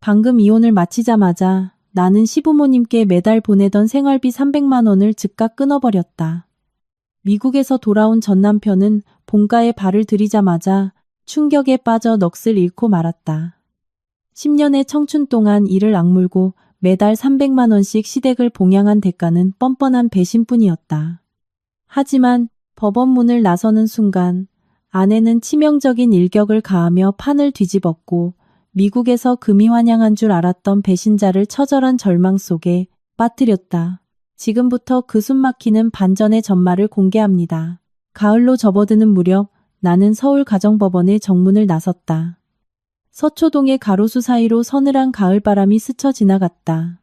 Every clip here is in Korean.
방금 이혼을 마치자마자 나는 시부모님께 매달 보내던 생활비 300만 원을 즉각 끊어버렸다. 미국에서 돌아온 전 남편은 본가에 발을 들이자마자 충격에 빠져 넋을 잃고 말았다. 10년의 청춘 동안 이를 악물고 매달 300만 원씩 시댁을 봉양한 대가는 뻔뻔한 배신뿐이었다. 하지만 법원 문을 나서는 순간 아내는 치명적인 일격을 가하며 판을 뒤집었고 미국에서 금이 환영한 줄 알았던 배신자를 처절한 절망 속에 빠뜨렸다. 지금부터 그 숨막히는 반전의 전말을 공개합니다. 가을로 접어드는 무렵 나는 서울가정법원의 정문을 나섰다. 서초동의 가로수 사이로 서늘한 가을바람이 스쳐 지나갔다.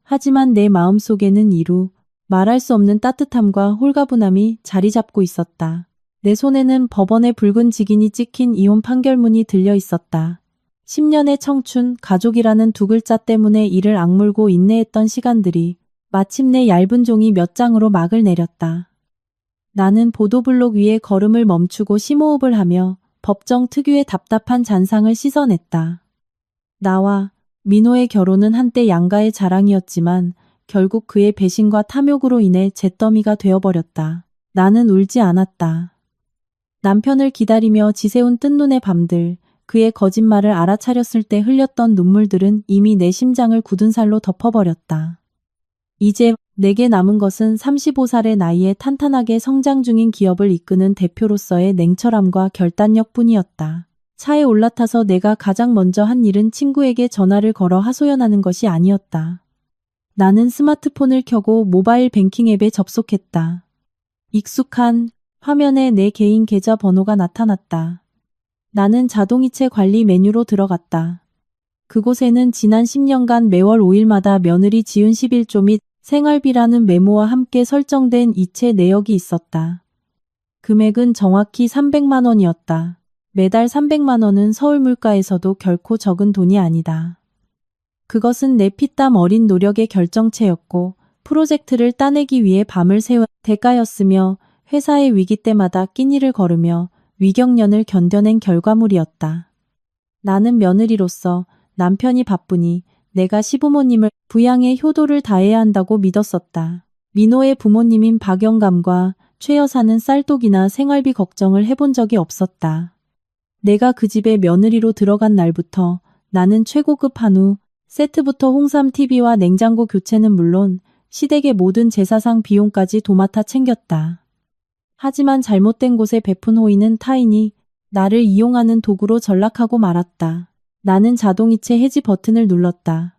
하지만 내 마음속에는 이루 말할 수 없는 따뜻함과 홀가분함이 자리 잡고 있었다. 내 손에는 법원의 붉은 직인이 찍힌 이혼 판결문이 들려 있었다. 10년의 청춘, 가족이라는 두 글자 때문에 이를 악물고 인내했던 시간들이 마침내 얇은 종이 몇 장으로 막을 내렸다. 나는 보도블록 위에 걸음을 멈추고 심호흡을 하며 법정 특유의 답답한 잔상을 씻어냈다. 나와 민호의 결혼은 한때 양가의 자랑이었지만 결국 그의 배신과 탐욕으로 인해 잿더미가 되어버렸다. 나는 울지 않았다. 남편을 기다리며 지새운 뜬눈의 밤들, 그의 거짓말을 알아차렸을 때 흘렸던 눈물들은 이미 내 심장을 굳은 살로 덮어버렸다. 이제 내게 남은 것은 35살의 나이에 탄탄하게 성장 중인 기업을 이끄는 대표로서의 냉철함과 결단력뿐이었다. 차에 올라타서 내가 가장 먼저 한 일은 친구에게 전화를 걸어 하소연하는 것이 아니었다. 나는 스마트폰을 켜고 모바일 뱅킹 앱에 접속했다. 익숙한 화면에 내 개인 계좌 번호가 나타났다. 나는 자동이체 관리 메뉴로 들어갔다. 그곳에는 지난 10년간 매월 5일마다 며느리 지은 11조 및 생활비라는 메모와 함께 설정된 이체 내역이 있었다. 금액은 정확히 300만 원이었다. 매달 300만 원은 서울 물가에서도 결코 적은 돈이 아니다. 그것은 내 피땀 어린 노력의 결정체였고 프로젝트를 따내기 위해 밤을 새운 대가였으며 회사의 위기 때마다 끼니를 거르며 위경련을 견뎌낸 결과물이었다. 나는 며느리로서 남편이 바쁘니 내가 시부모님을 부양해 효도를 다해야 한다고 믿었었다. 민호의 부모님인 박영감과 최 여사는 쌀독이나 생활비 걱정을 해본 적이 없었다. 내가 그 집에 며느리로 들어간 날부터 나는 최고급 한우 세트부터 홍삼 TV와 냉장고 교체는 물론 시댁의 모든 제사상 비용까지 도맡아 챙겼다. 하지만 잘못된 곳에 베푼 호의는 타인이 나를 이용하는 도구로 전락하고 말았다. 나는 자동이체 해지 버튼을 눌렀다.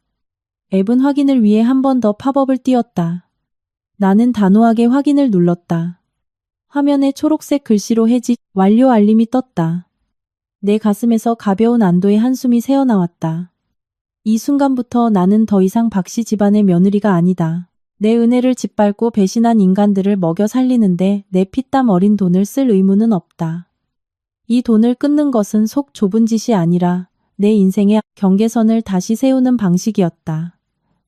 앱은 확인을 위해 한 번 더 팝업을 띄웠다. 나는 단호하게 확인을 눌렀다. 화면에 초록색 글씨로 해지 완료 알림이 떴다. 내 가슴에서 가벼운 안도의 한숨이 새어나왔다. 이 순간부터 나는 더 이상 박씨 집안의 며느리가 아니다. 내 은혜를 짓밟고 배신한 인간들을 먹여 살리는데 내 피땀 어린 돈을 쓸 의무는 없다. 이 돈을 끊는 것은 속 좁은 짓이 아니라 내 인생의 경계선을 다시 세우는 방식이었다.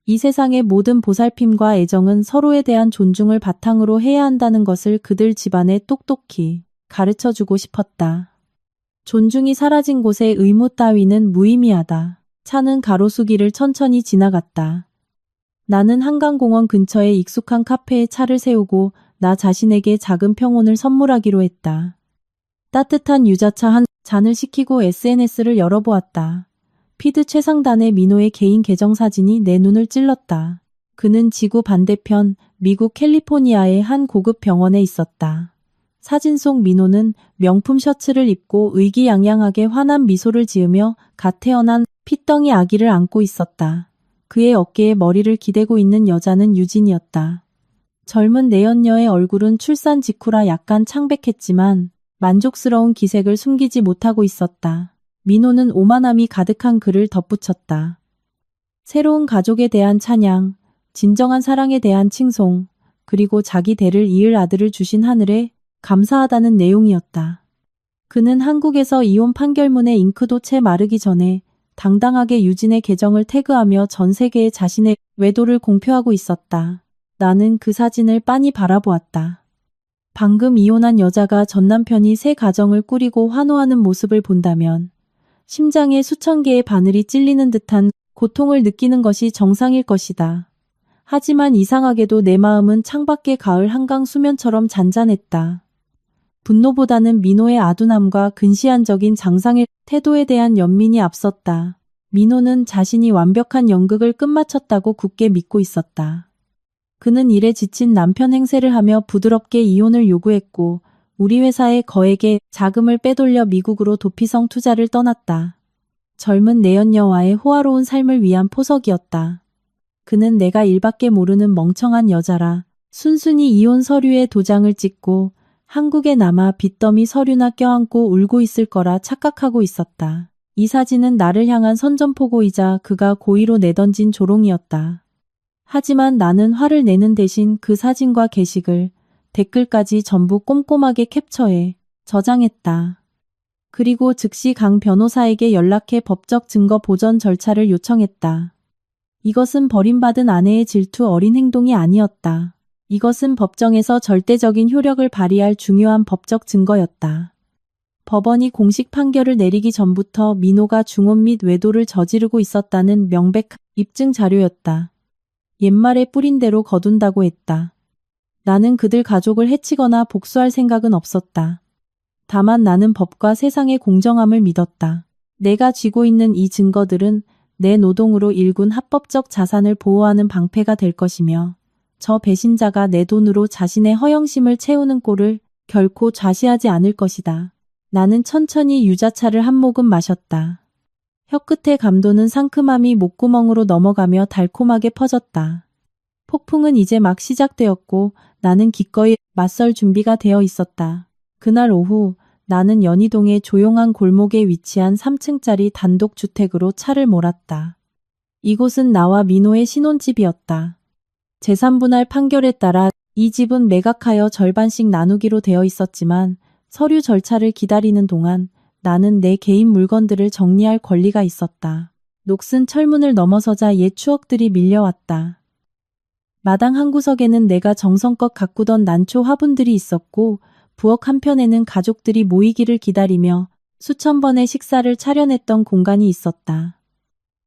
이 세상의 모든 보살핌과 애정은 서로에 대한 존중을 바탕으로 해야 한다는 것을 그들 집안에 똑똑히 가르쳐주고 싶었다. 존중이 사라진 곳에 의무 따위는 무의미하다. 차는 가로수길을 천천히 지나갔다. 나는 한강공원 근처에 익숙한 카페에 차를 세우고 나 자신에게 작은 평온을 선물하기로 했다. 따뜻한 유자차 한 잔을 시키고 SNS를 열어보았다. 피드 최상단의 민호의 개인 계정 사진이 내 눈을 찔렀다. 그는 지구 반대편 미국 캘리포니아의 한 고급 병원에 있었다. 사진 속 민호는 명품 셔츠를 입고 의기양양하게 환한 미소를 지으며 갓 태어난 핏덩이 아기를 안고 있었다. 그의 어깨에 머리를 기대고 있는 여자는 유진이었다. 젊은 내연녀의 얼굴은 출산 직후라 약간 창백했지만 만족스러운 기색을 숨기지 못하고 있었다. 민호는 오만함이 가득한 글을 덧붙였다. 새로운 가족에 대한 찬양, 진정한 사랑에 대한 칭송, 그리고 자기 대를 이을 아들을 주신 하늘에 감사하다는 내용이었다. 그는 한국에서 이혼 판결문의 잉크도 채 마르기 전에 당당하게 유진의 계정을 태그하며 전 세계에 자신의 외도를 공표하고 있었다. 나는 그 사진을 빤히 바라보았다. 방금 이혼한 여자가 전 남편이 새 가정을 꾸리고 환호하는 모습을 본다면 심장에 수천 개의 바늘이 찔리는 듯한 고통을 느끼는 것이 정상일 것이다. 하지만 이상하게도 내 마음은 창밖의 가을 한강 수면처럼 잔잔했다. 분노보다는 민호의 아둔함과 근시안적인 장상의 태도에 대한 연민이 앞섰다. 민호는 자신이 완벽한 연극을 끝마쳤다고 굳게 믿고 있었다. 그는 일에 지친 남편 행세를 하며 부드럽게 이혼을 요구했고 우리 회사의 거액의 자금을 빼돌려 미국으로 도피성 투자를 떠났다. 젊은 내연녀와의 호화로운 삶을 위한 포석이었다. 그는 내가 일밖에 모르는 멍청한 여자라 순순히 이혼 서류에 도장을 찍고 한국에 남아 빚더미 서류나 껴안고 울고 있을 거라 착각하고 있었다. 이 사진은 나를 향한 선전포고이자 그가 고의로 내던진 조롱이었다. 하지만 나는 화를 내는 대신 그 사진과 게시글, 댓글까지 전부 꼼꼼하게 캡처해 저장했다. 그리고 즉시 강 변호사에게 연락해 법적 증거 보전 절차를 요청했다. 이것은 버림받은 아내의 질투 어린 행동이 아니었다. 이것은 법정에서 절대적인 효력을 발휘할 중요한 법적 증거였다. 법원이 공식 판결을 내리기 전부터 민호가 중혼 및 외도를 저지르고 있었다는 명백한 입증 자료였다. 옛말에 뿌린 대로 거둔다고 했다. 나는 그들 가족을 해치거나 복수할 생각은 없었다. 다만 나는 법과 세상의 공정함을 믿었다. 내가 쥐고 있는 이 증거들은 내 노동으로 일군 합법적 자산을 보호하는 방패가 될 것이며 저 배신자가 내 돈으로 자신의 허영심을 채우는 꼴을 결코 좌시하지 않을 것이다. 나는 천천히 유자차를 한 모금 마셨다. 혀끝의 감도는 상큼함이 목구멍으로 넘어가며 달콤하게 퍼졌다. 폭풍은 이제 막 시작되었고 나는 기꺼이 맞설 준비가 되어 있었다. 그날 오후 나는 연희동의 조용한 골목에 위치한 3층짜리 단독주택으로 차를 몰았다. 이곳은 나와 민호의 신혼집이었다. 재산분할 판결에 따라 이 집은 매각하여 절반씩 나누기로 되어 있었지만 서류 절차를 기다리는 동안 나는 내 개인 물건들을 정리할 권리가 있었다. 녹슨 철문을 넘어서자 옛 추억들이 밀려왔다. 마당 한구석에는 내가 정성껏 가꾸던 난초 화분들이 있었고 부엌 한편에는 가족들이 모이기를 기다리며 수천 번의 식사를 차려냈던 공간이 있었다.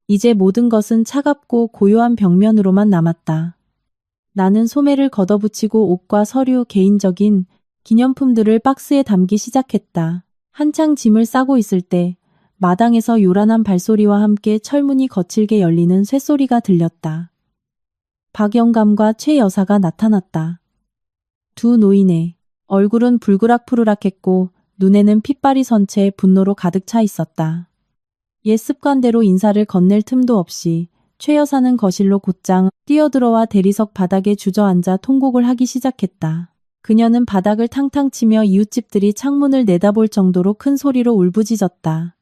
이제 모든 것은 차갑고 고요한 벽면으로만 남았다. 나는 소매를 걷어붙이고 옷과 서류, 개인적인 기념품들을 박스에 담기 시작했다. 한창 짐을 싸고 있을 때 마당에서 요란한 발소리와 함께 철문이 거칠게 열리는 쇳소리가 들렸다. 박영감과 최 여사가 나타났다. 두 노인의 얼굴은 불그락푸르락했고 눈에는 핏발이 선 채 분노로 가득 차 있었다. 옛 습관대로 인사를 건넬 틈도 없이 최 여사는 거실로 곧장 뛰어들어와 대리석 바닥에 주저앉아 통곡을 하기 시작했다. 그녀는 바닥을 탕탕 치며 이웃집들이 창문을 내다볼 정도로 큰 소리로 울부짖었다.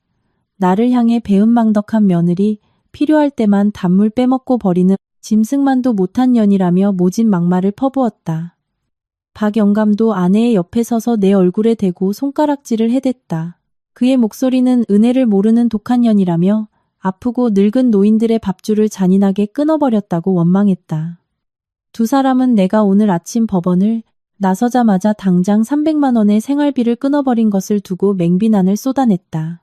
나를 향해 배은망덕한 며느리, 필요할 때만 단물 빼먹고 버리는 짐승만도 못한 년이라며 모진 막말을 퍼부었다. 박영감도 아내의 옆에 서서 내 얼굴에 대고 손가락질을 해댔다. 그의 목소리는 은혜를 모르는 독한 년이라며 아프고 늙은 노인들의 밥줄을 잔인하게 끊어버렸다고 원망했다. 두 사람은 내가 오늘 아침 법원을 나서자마자 당장 300만 원의 생활비를 끊어버린 것을 두고 맹비난을 쏟아냈다.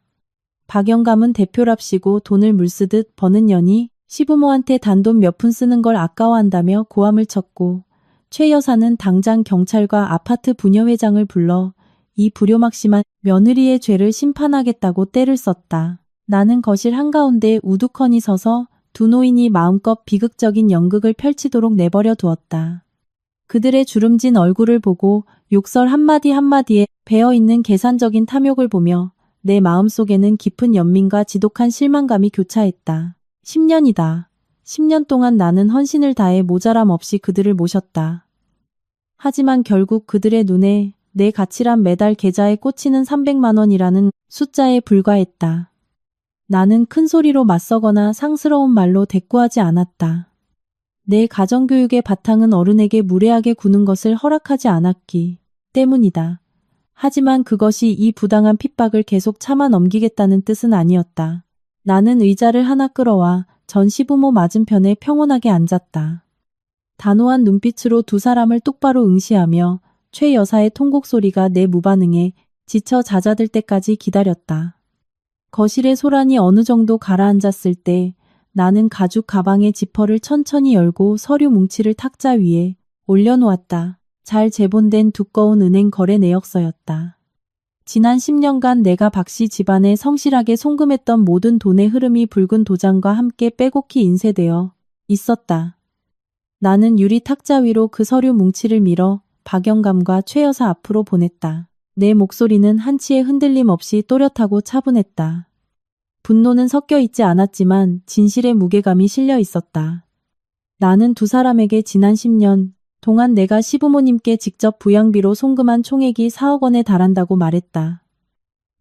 박영감은 대표랍시고 돈을 물쓰듯 버는 년이 시부모한테 단돈 몇 푼 쓰는 걸 아까워한다며 고함을 쳤고 최 여사는 당장 경찰과 아파트 부녀회장을 불러 이 불효막심한 며느리의 죄를 심판하겠다고 떼를 썼다. 나는 거실 한가운데 우두커니 서서 두 노인이 마음껏 비극적인 연극을 펼치도록 내버려 두었다. 그들의 주름진 얼굴을 보고 욕설 한마디 한마디에 배어있는 계산적인 탐욕을 보며 내 마음속에는 깊은 연민과 지독한 실망감이 교차했다. 10년이다. 10년 동안 나는 헌신을 다해 모자람 없이 그들을 모셨다. 하지만 결국 그들의 눈에 내 가치란 매달 계좌에 꽂히는 300만 원이라는 숫자에 불과했다. 나는 큰 소리로 맞서거나 상스러운 말로 대꾸하지 않았다. 내 가정교육의 바탕은 어른에게 무례하게 구는 것을 허락하지 않았기 때문이다. 하지만 그것이 이 부당한 핍박을 계속 참아 넘기겠다는 뜻은 아니었다. 나는 의자를 하나 끌어와 전 시부모 맞은편에 평온하게 앉았다. 단호한 눈빛으로 두 사람을 똑바로 응시하며 최 여사의 통곡 소리가 내 무반응에 지쳐 잦아들 때까지 기다렸다. 거실에 소란이 어느 정도 가라앉았을 때 나는 가죽 가방의 지퍼를 천천히 열고 서류 뭉치를 탁자 위에 올려놓았다. 잘 제본된 두꺼운 은행 거래 내역서였다. 지난 10년간 내가 박씨 집안에 성실하게 송금했던 모든 돈의 흐름이 붉은 도장과 함께 빼곡히 인쇄되어 있었다. 나는 유리 탁자 위로 그 서류 뭉치를 밀어 박영감과 최 여사 앞으로 보냈다. 내 목소리는 한치의 흔들림 없이 또렷하고 차분했다. 분노는 섞여 있지 않았지만 진실의 무게감이 실려 있었다. 나는 두 사람에게 지난 10년 동안 내가 시부모님께 직접 부양비로 송금한 총액이 4억 원에 달한다고 말했다.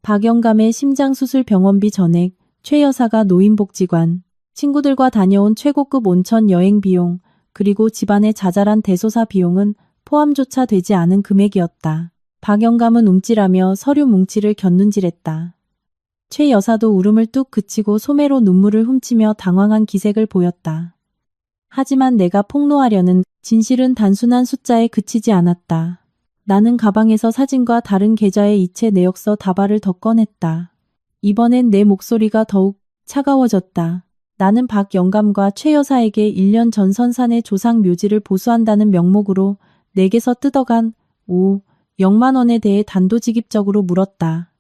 박영감의 심장수술 병원비 전액, 최 여사가 노인복지관, 친구들과 다녀온 최고급 온천 여행 비용, 그리고 집안의 자잘한 대소사 비용은 포함조차 되지 않은 금액이었다. 박영감은 움찔하며 서류 뭉치를 곁눈질했다. 최 여사도 울음을 뚝 그치고 소매로 눈물을 훔치며 당황한 기색을 보였다. 하지만 내가 폭로하려는 진실은 단순한 숫자에 그치지 않았다. 나는 가방에서 사진과 다른 계좌의 이체 내역서 다발을 더 꺼냈다. 이번엔 내 목소리가 더욱 차가워졌다. 나는 박영감과 최 여사에게 1년 전 선산의 조상 묘지를 보수한다는 명목으로 내게서 뜯어간 5억만 원에 대해 단도직입적으로 물었다.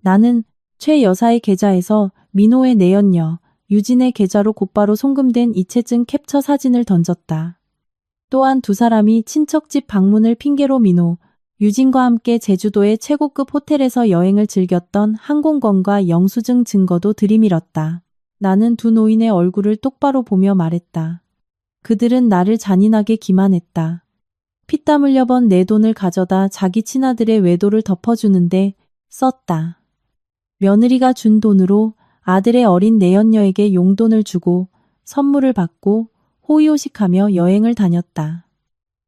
나는 최 여사의 계좌에서 민호의 내연녀, 유진의 계좌로 곧바로 송금된 이체증 캡처 사진을 던졌다. 또한 두 사람이 친척집 방문을 핑계로 민호, 유진과 함께 제주도의 최고급 호텔에서 여행을 즐겼던 항공권과 영수증 증거도 들이밀었다. 나는 두 노인의 얼굴을 똑바로 보며 말했다. 그들은 나를 잔인하게 기만했다. 피땀 흘려 번 내 돈을 가져다 자기 친아들의 외도를 덮어주는데 썼다. 며느리가 준 돈으로 아들의 어린 내연녀에게 용돈을 주고 선물을 받고 호의호식하며 여행을 다녔다.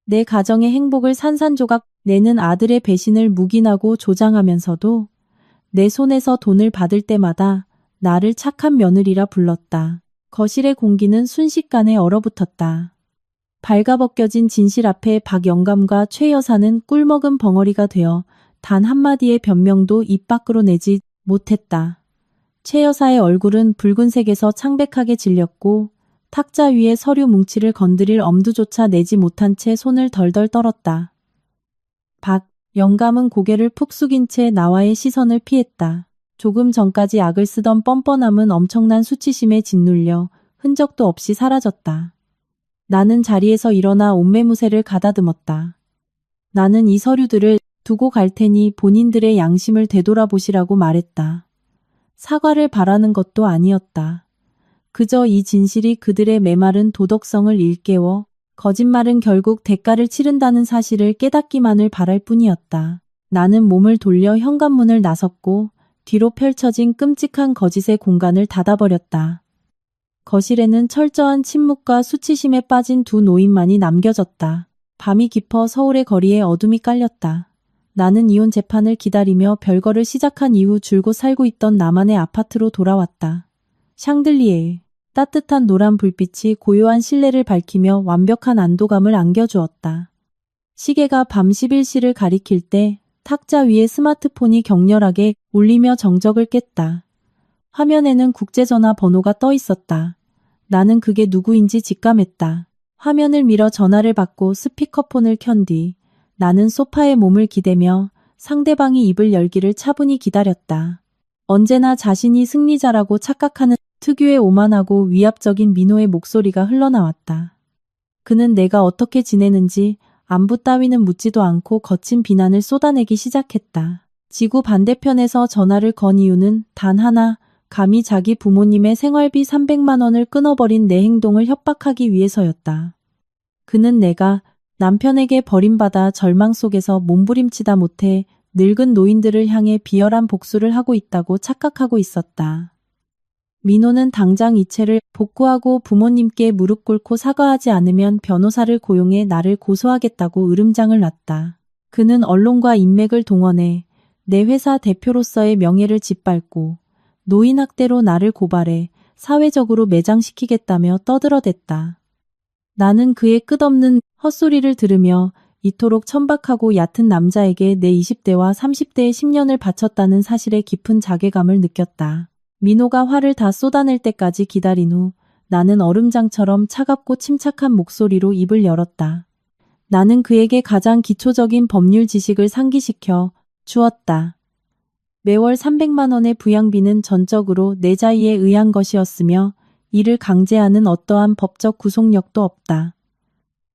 내 가정의 행복을 산산조각 내는 아들의 배신을 묵인하고 조장하면서도 내 손에서 돈을 받을 때마다 나를 착한 며느리라 불렀다. 거실의 공기는 순식간에 얼어붙었다. 발가벗겨진 진실 앞에 박영감과 최 여사는 꿀먹은 벙어리가 되어 단 한마디의 변명도 입 밖으로 내지 못했다. 최 여사의 얼굴은 붉은색에서 창백하게 질렸고 탁자 위에 서류 뭉치를 건드릴 엄두조차 내지 못한 채 손을 덜덜 떨었다. 박영감은 고개를 푹 숙인 채 나와의 시선을 피했다. 조금 전까지 악을 쓰던 뻔뻔함은 엄청난 수치심에 짓눌려 흔적도 없이 사라졌다. 나는 자리에서 일어나 옷매무새를 가다듬었다. 나는 이 서류들을 두고 갈 테니 본인들의 양심을 되돌아보시라고 말했다. 사과를 바라는 것도 아니었다. 그저 이 진실이 그들의 메마른 도덕성을 일깨워 거짓말은 결국 대가를 치른다는 사실을 깨닫기만을 바랄 뿐이었다. 나는 몸을 돌려 현관문을 나섰고 뒤로 펼쳐진 끔찍한 거짓의 공간을 닫아버렸다. 거실에는 철저한 침묵과 수치심에 빠진 두 노인만이 남겨졌다. 밤이 깊어 서울의 거리에 어둠이 깔렸다. 나는 이혼 재판을 기다리며 별거를 시작한 이후 줄곧 살고 있던 나만의 아파트로 돌아왔다. 샹들리에에 따뜻한 노란 불빛이 고요한 실내를 밝히며 완벽한 안도감을 안겨주었다. 시계가 밤 11시를 가리킬 때 탁자 위에 스마트폰이 격렬하게 울리며 정적을 깼다. 화면에는 국제전화 번호가 떠 있었다. 나는 그게 누구인지 직감했다. 화면을 밀어 전화를 받고 스피커폰을 켠 뒤 나는 소파에 몸을 기대며 상대방이 입을 열기를 차분히 기다렸다. 언제나 자신이 승리자라고 착각하는 특유의 오만하고 위압적인 민호의 목소리가 흘러나왔다. 그는 내가 어떻게 지내는지 안부 따위는 묻지도 않고 거친 비난을 쏟아내기 시작했다. 지구 반대편에서 전화를 건 이유는 단 하나, 감히 자기 부모님의 생활비 300만 원을 끊어버린 내 행동을 협박하기 위해서였다. 그는 내가 남편에게 버림받아 절망 속에서 몸부림치다 못해 늙은 노인들을 향해 비열한 복수를 하고 있다고 착각하고 있었다. 민호는 당장 이체를 복구하고 부모님께 무릎 꿇고 사과하지 않으면 변호사를 고용해 나를 고소하겠다고 으름장을 놨다. 그는 언론과 인맥을 동원해 내 회사 대표로서의 명예를 짓밟고 노인학대로 나를 고발해 사회적으로 매장시키겠다며 떠들어댔다. 나는 그의 끝없는 헛소리를 들으며 이토록 천박하고 얕은 남자에게 내 20대와 30대의 10년을 바쳤다는 사실에 깊은 자괴감을 느꼈다. 민호가 화를 다 쏟아낼 때까지 기다린 후 나는 얼음장처럼 차갑고 침착한 목소리로 입을 열었다. 나는 그에게 가장 기초적인 법률 지식을 상기시켜 주었다. 매월 300만 원의 부양비는 전적으로 내 자의에 의한 것이었으며 이를 강제하는 어떠한 법적 구속력도 없다.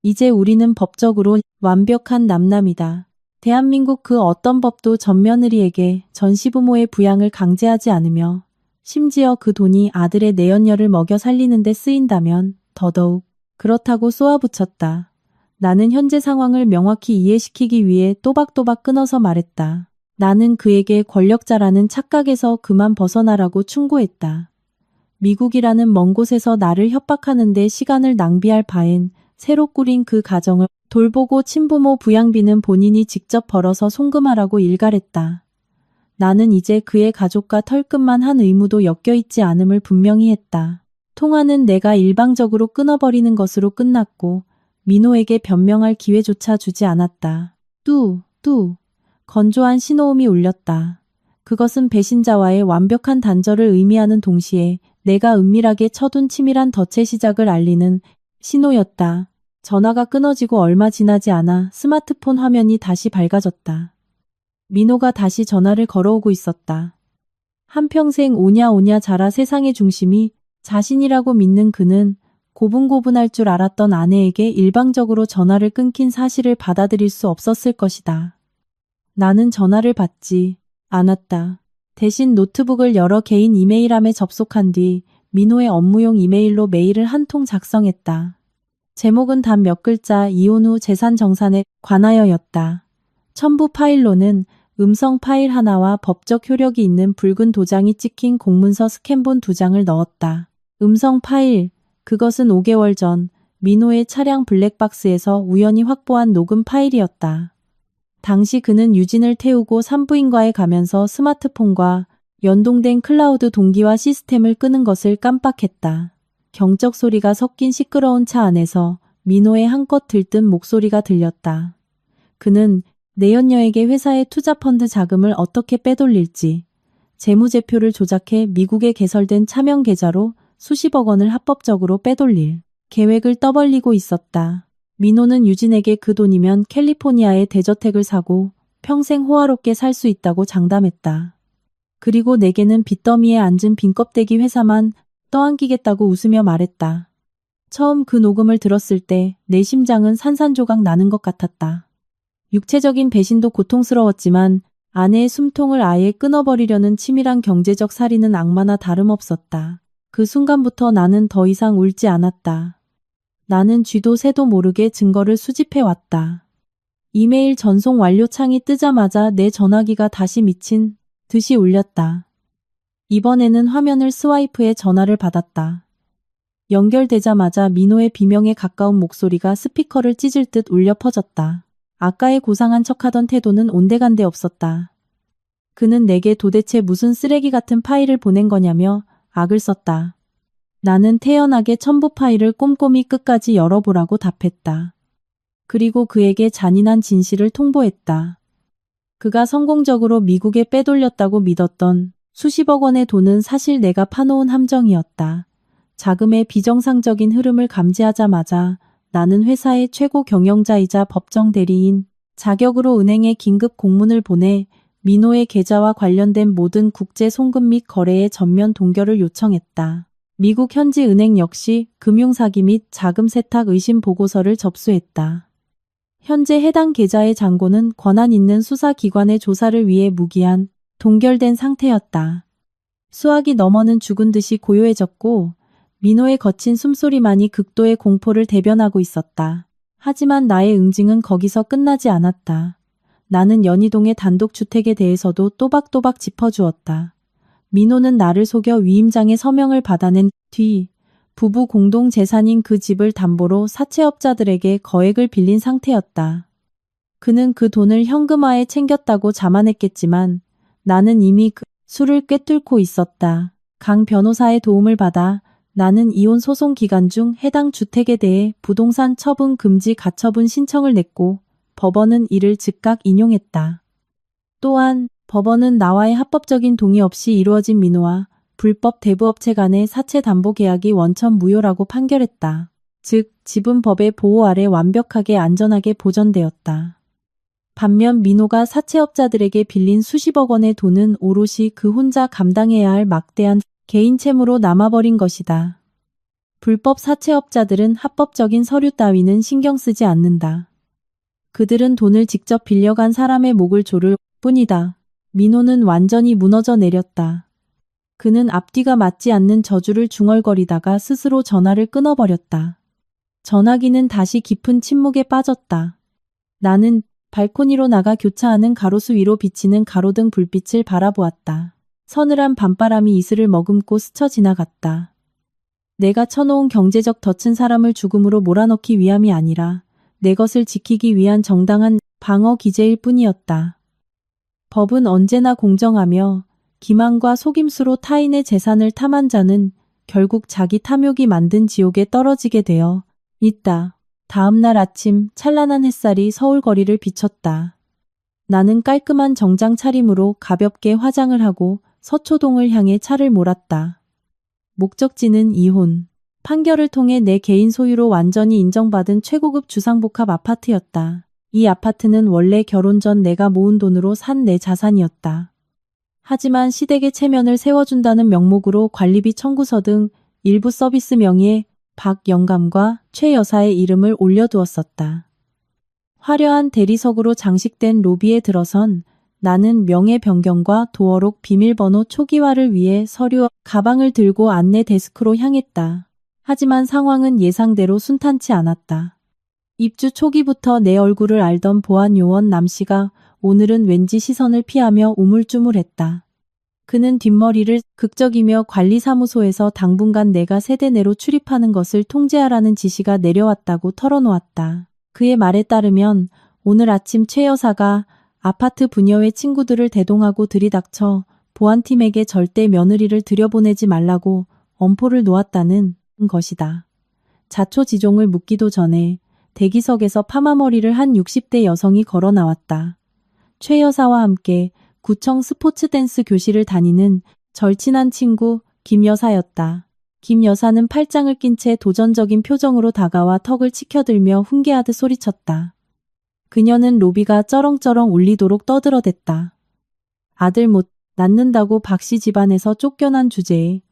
이제 우리는 법적으로 완벽한 남남이다. 대한민국 그 어떤 법도 전며느리에게 전 시부모의 부양을 강제하지 않으며 심지어 그 돈이 아들의 내연녀를 먹여 살리는 데 쓰인다면 더더욱 그렇다고 쏘아붙였다. 나는 현재 상황을 명확히 이해시키기 위해 또박또박 끊어서 말했다. 나는 그에게 권력자라는 착각에서 그만 벗어나라고 충고했다. 미국이라는 먼 곳에서 나를 협박하는데 시간을 낭비할 바엔 새로 꾸린 그 가정을 돌보고 친부모 부양비는 본인이 직접 벌어서 송금하라고 일갈했다. 나는 이제 그의 가족과 털끝만 한 의무도 엮여있지 않음을 분명히 했다. 통화는 내가 일방적으로 끊어버리는 것으로 끝났고 민호에게 변명할 기회조차 주지 않았다. 건조한 신호음이 울렸다. 그것은 배신자와의 완벽한 단절을 의미하는 동시에 내가 은밀하게 쳐둔 치밀한 덫의 시작을 알리는 신호였다. 전화가 끊어지고 얼마 지나지 않아 스마트폰 화면이 다시 밝아졌다. 민호가 다시 전화를 걸어오고 있었다. 한평생 오냐 자라 세상의 중심이 자신이라고 믿는 그는 고분고분할 줄 알았던 아내에게 일방적으로 전화를 끊긴 사실을 받아들일 수 없었을 것이다. 나는 전화를 받지 않았다. 대신 노트북을 열어 개인 이메일함에 접속한 뒤 민호의 업무용 이메일로 메일을 한 통 작성했다. 제목은 단 몇 글자 이혼 후 재산 정산에 관하여였다. 첨부 파일로는 음성 파일 하나와 법적 효력이 있는 붉은 도장이 찍힌 공문서 스캔본 2장을 넣었다. 음성 파일, 그것은 5개월 전 민호의 차량 블랙박스에서 우연히 확보한 녹음 파일이었다. 당시 그는 유진을 태우고 산부인과에 가면서 스마트폰과 연동된 클라우드 동기화 시스템을 끄는 것을 깜빡했다. 경적 소리가 섞인 시끄러운 차 안에서 민호의 한껏 들뜬 목소리가 들렸다. 그는 내연녀에게 회사의 투자펀드 자금을 어떻게 빼돌릴지, 재무제표를 조작해 미국에 개설된 차명 계좌로 수십억 원을 합법적으로 빼돌릴 계획을 떠벌리고 있었다. 민호는 유진에게 그 돈이면 캘리포니아에 대저택을 사고 평생 호화롭게 살 수 있다고 장담했다. 그리고 내게는 빚더미에 앉은 빈껍데기 회사만 떠안기겠다고 웃으며 말했다. 처음 그 녹음을 들었을 때 내 심장은 산산조각 나는 것 같았다. 육체적인 배신도 고통스러웠지만 아내의 숨통을 아예 끊어버리려는 치밀한 경제적 살인은 악마나 다름없었다. 그 순간부터 나는 더 이상 울지 않았다. 나는 쥐도 새도 모르게 증거를 수집해왔다. 이메일 전송 완료 창이 뜨자마자 내 전화기가 다시 미친 듯이 울렸다. 이번에는 화면을 스와이프해 전화를 받았다. 연결되자마자 민호의 비명에 가까운 목소리가 스피커를 찢을 듯 울려 퍼졌다. 아까의 고상한 척하던 태도는 온데간데 없었다. 그는 내게 도대체 무슨 쓰레기 같은 파일을 보낸 거냐며 악을 썼다. 나는 태연하게 첨부 파일을 꼼꼼히 끝까지 열어보라고 답했다. 그리고 그에게 잔인한 진실을 통보했다. 그가 성공적으로 미국에 빼돌렸다고 믿었던 수십억 원의 돈은 사실 내가 파놓은 함정이었다. 자금의 비정상적인 흐름을 감지하자마자 나는 회사의 최고 경영자이자 법정 대리인 자격으로 은행에 긴급 공문을 보내 민호의 계좌와 관련된 모든 국제 송금 및 거래의 전면 동결을 요청했다. 미국 현지 은행 역시 금융사기 및 자금 세탁 의심 보고서를 접수했다. 현재 해당 계좌의 잔고는 권한 있는 수사기관의 조사를 위해 무기한 동결된 상태였다. 수학이 너머는 죽은 듯이 고요해졌고 민호의 거친 숨소리만이 극도의 공포를 대변하고 있었다. 하지만 나의 응징은 거기서 끝나지 않았다. 나는 연희동의 단독주택에 대해서도 또박또박 짚어주었다. 민호는 나를 속여 위임장의 서명을 받아낸 뒤 부부 공동 재산인 그 집을 담보로 사채업자들에게 거액을 빌린 상태였다. 그는 그 돈을 현금화에 챙겼다고 자만했겠지만 나는 이미 그 수를 꿰뚫고 있었다. 강 변호사의 도움을 받아 나는 이혼 소송 기간 중 해당 주택에 대해 부동산 처분 금지 가처분 신청을 냈고 법원은 이를 즉각 인용했다. 또한 법원은 나와의 합법적인 동의 없이 이루어진 민호와 불법 대부업체 간의 사채 담보 계약이 원천 무효라고 판결했다. 즉, 집은 법의 보호 아래 완벽하게 안전하게 보전되었다. 반면 민호가 사채업자들에게 빌린 수십억 원의 돈은 오롯이 그 혼자 감당해야 할 막대한 개인 채무로 남아버린 것이다. 불법 사채업자들은 합법적인 서류 따위는 신경 쓰지 않는다. 그들은 돈을 직접 빌려간 사람의 목을 조를 뿐이다. 민호는 완전히 무너져 내렸다. 그는 앞뒤가 맞지 않는 저주를 중얼거리다가 스스로 전화를 끊어버렸다. 전화기는 다시 깊은 침묵에 빠졌다. 나는 발코니로 나가 교차하는 가로수 위로 비치는 가로등 불빛을 바라보았다. 서늘한 밤바람이 이슬을 머금고 스쳐 지나갔다. 내가 쳐놓은 경제적 덫은 사람을 죽음으로 몰아넣기 위함이 아니라 내 것을 지키기 위한 정당한 방어 기제일 뿐이었다. 법은 언제나 공정하며 기만과 속임수로 타인의 재산을 탐한 자는 결국 자기 탐욕이 만든 지옥에 떨어지게 되어 있다. 다음 날 아침 찬란한 햇살이 서울 거리를 비췄다. 나는 깔끔한 정장 차림으로 가볍게 화장을 하고 서초동을 향해 차를 몰았다. 목적지는 이혼. 판결을 통해 내 개인 소유로 완전히 인정받은 최고급 주상복합 아파트였다. 이 아파트는 원래 결혼 전 내가 모은 돈으로 산 내 자산이었다. 하지만 시댁의 체면을 세워준다는 명목으로 관리비 청구서 등 일부 서비스 명의의 박 영감과 최 여사의 이름을 올려두었었다. 화려한 대리석으로 장식된 로비에 들어선 나는 명예 변경과 도어록 비밀번호 초기화를 위해 서류, 가방을 들고 안내 데스크로 향했다. 하지만 상황은 예상대로 순탄치 않았다. 입주 초기부터 내 얼굴을 알던 보안 요원 남씨가 오늘은 왠지 시선을 피하며 우물쭈물했다. 그는 뒷머리를 극적이며 관리사무소에서 당분간 내가 세대 내로 출입하는 것을 통제하라는 지시가 내려왔다고 털어놓았다. 그의 말에 따르면 오늘 아침 최 여사가 아파트 부녀의 친구들을 대동하고 들이닥쳐 보안팀에게 절대 며느리를 들여보내지 말라고 엄포를 놓았다는 것이다. 자초지종을 묻기도 전에 대기석에서 파마머리를 한 60대 여성이 걸어 나왔다. 최 여사와 함께 구청 스포츠 댄스 교실을 다니는 절친한 친구 김 여사였다. 김 여사는 팔짱을 낀 채 도전적인 표정으로 다가와 턱을 치켜들며 훈계하듯 소리쳤다. 그녀는 로비가 쩌렁쩌렁 울리도록 떠들어댔다. 아들 못 낳는다고 박씨 집안에서 쫓겨난 주제에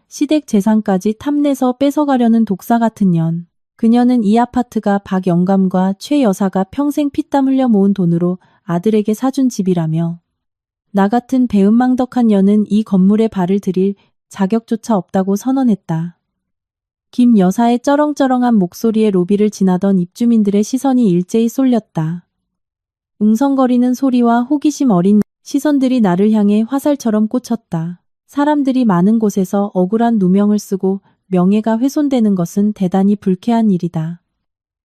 시댁 재산까지 탐내서 뺏어가려는 독사 같은 년. 그녀는 이 아파트가 박 영감과 최 여사가 평생 피땀 흘려 모은 돈으로 아들에게 사준 집이라며 나 같은 배은망덕한 년은 이 건물에 발을 들일 자격조차 없다고 선언했다. 김 여사의 쩌렁쩌렁한 목소리에 로비를 지나던 입주민들의 시선이 일제히 쏠렸다. 웅성거리는 소리와 호기심 어린 시선들이 나를 향해 화살처럼 꽂혔다. 사람들이 많은 곳에서 억울한 누명을 쓰고 명예가 훼손되는 것은 대단히 불쾌한 일이다.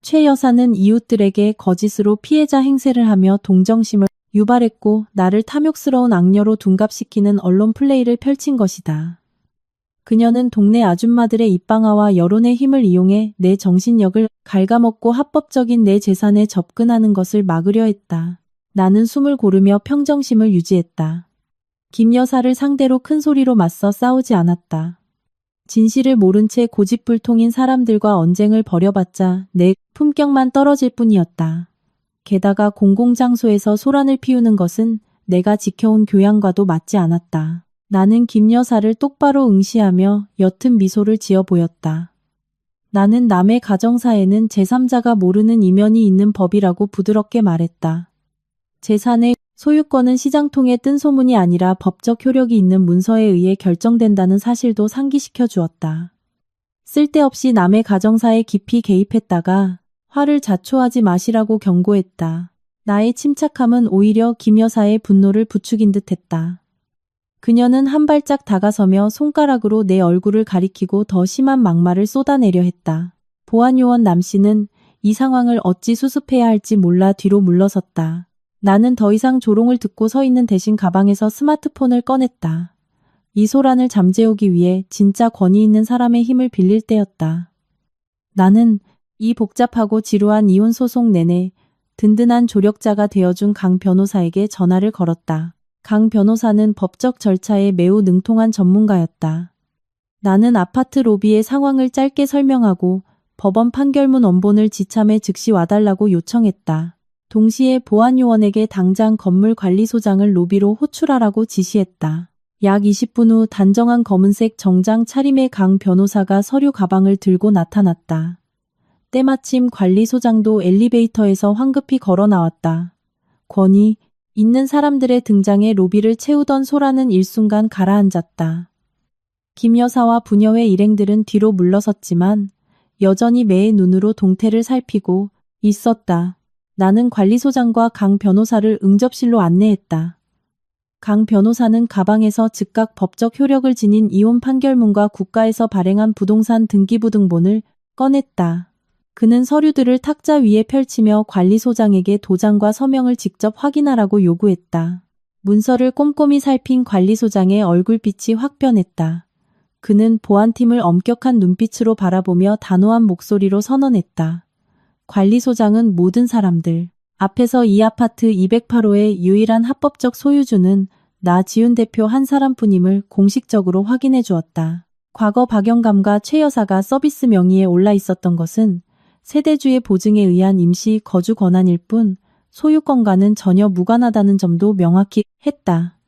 최 여사는 이웃들에게 거짓으로 피해자 행세를 하며 동정심을 유발했고 나를 탐욕스러운 악녀로 둔갑시키는 언론 플레이를 펼친 것이다. 그녀는 동네 아줌마들의 입방아와 여론의 힘을 이용해 내 정신력을 갉아먹고 합법적인 내 재산에 접근하는 것을 막으려 했다. 나는 숨을 고르며 평정심을 유지했다. 김 여사를 상대로 큰 소리로 맞서 싸우지 않았다. 진실을 모른 채 고집불통인 사람들과 언쟁을 벌여봤자 내 품격만 떨어질 뿐이었다. 게다가 공공장소에서 소란을 피우는 것은 내가 지켜온 교양과도 맞지 않았다. 나는 김 여사를 똑바로 응시하며 옅은 미소를 지어 보였다. 나는 남의 가정사에는 제3자가 모르는 이면이 있는 법이라고 부드럽게 말했다. 재산의 소유권은 시장통에 뜬 소문이 아니라 법적 효력이 있는 문서에 의해 결정된다는 사실도 상기시켜 주었다. 쓸데없이 남의 가정사에 깊이 개입했다가 화를 자초하지 마시라고 경고했다. 나의 침착함은 오히려 김 여사의 분노를 부추긴 듯했다. 그녀는 한 발짝 다가서며 손가락으로 내 얼굴을 가리키고 더 심한 막말을 쏟아내려 했다. 보안요원 남씨는 이 상황을 어찌 수습해야 할지 몰라 뒤로 물러섰다. 나는 더 이상 조롱을 듣고 서 있는 대신 가방에서 스마트폰을 꺼냈다. 이 소란을 잠재우기 위해 진짜 권위 있는 사람의 힘을 빌릴 때였다. 나는 이 복잡하고 지루한 이혼 소송 내내 든든한 조력자가 되어준 강 변호사에게 전화를 걸었다. 강 변호사는 법적 절차에 매우 능통한 전문가였다. 나는 아파트 로비의 상황을 짧게 설명하고 법원 판결문 원본을 지참해 즉시 와달라고 요청했다. 동시에 보안요원에게 당장 건물관리소장을 로비로 호출하라고 지시했다. 약 20분 후 단정한 검은색 정장 차림의 강 변호사가 서류 가방을 들고 나타났다. 때마침 관리소장도 엘리베이터에서 황급히 걸어 나왔다. 권위 있는 사람들의 등장에 로비를 채우던 소라는 일순간 가라앉았다. 김 여사와 부녀의 일행들은 뒤로 물러섰지만 여전히 매의 눈으로 동태를 살피고 있었다. 나는 관리소장과 강 변호사를 응접실로 안내했다. 강 변호사는 가방에서 즉각 법적 효력을 지닌 이혼 판결문과 국가에서 발행한 부동산 등기부 등본을 꺼냈다. 그는 서류들을 탁자 위에 펼치며 관리소장에게 도장과 서명을 직접 확인하라고 요구했다. 문서를 꼼꼼히 살핀 관리소장의 얼굴빛이 확 변했다. 그는 보안팀을 엄격한 눈빛으로 바라보며 단호한 목소리로 선언했다. 관리소장은 모든 사람들 앞에서 이 아파트 208호의 유일한 합법적 소유주는 나 지훈 대표 한 사람뿐임을 공식적으로 확인해 주었다. 과거 박영감과 최 여사가 서비스 명의에 올라 있었던 것은 세대주의 보증에 의한 임시 거주 권한일 뿐 소유권과는 전혀 무관하다는 점도 명확히 했다.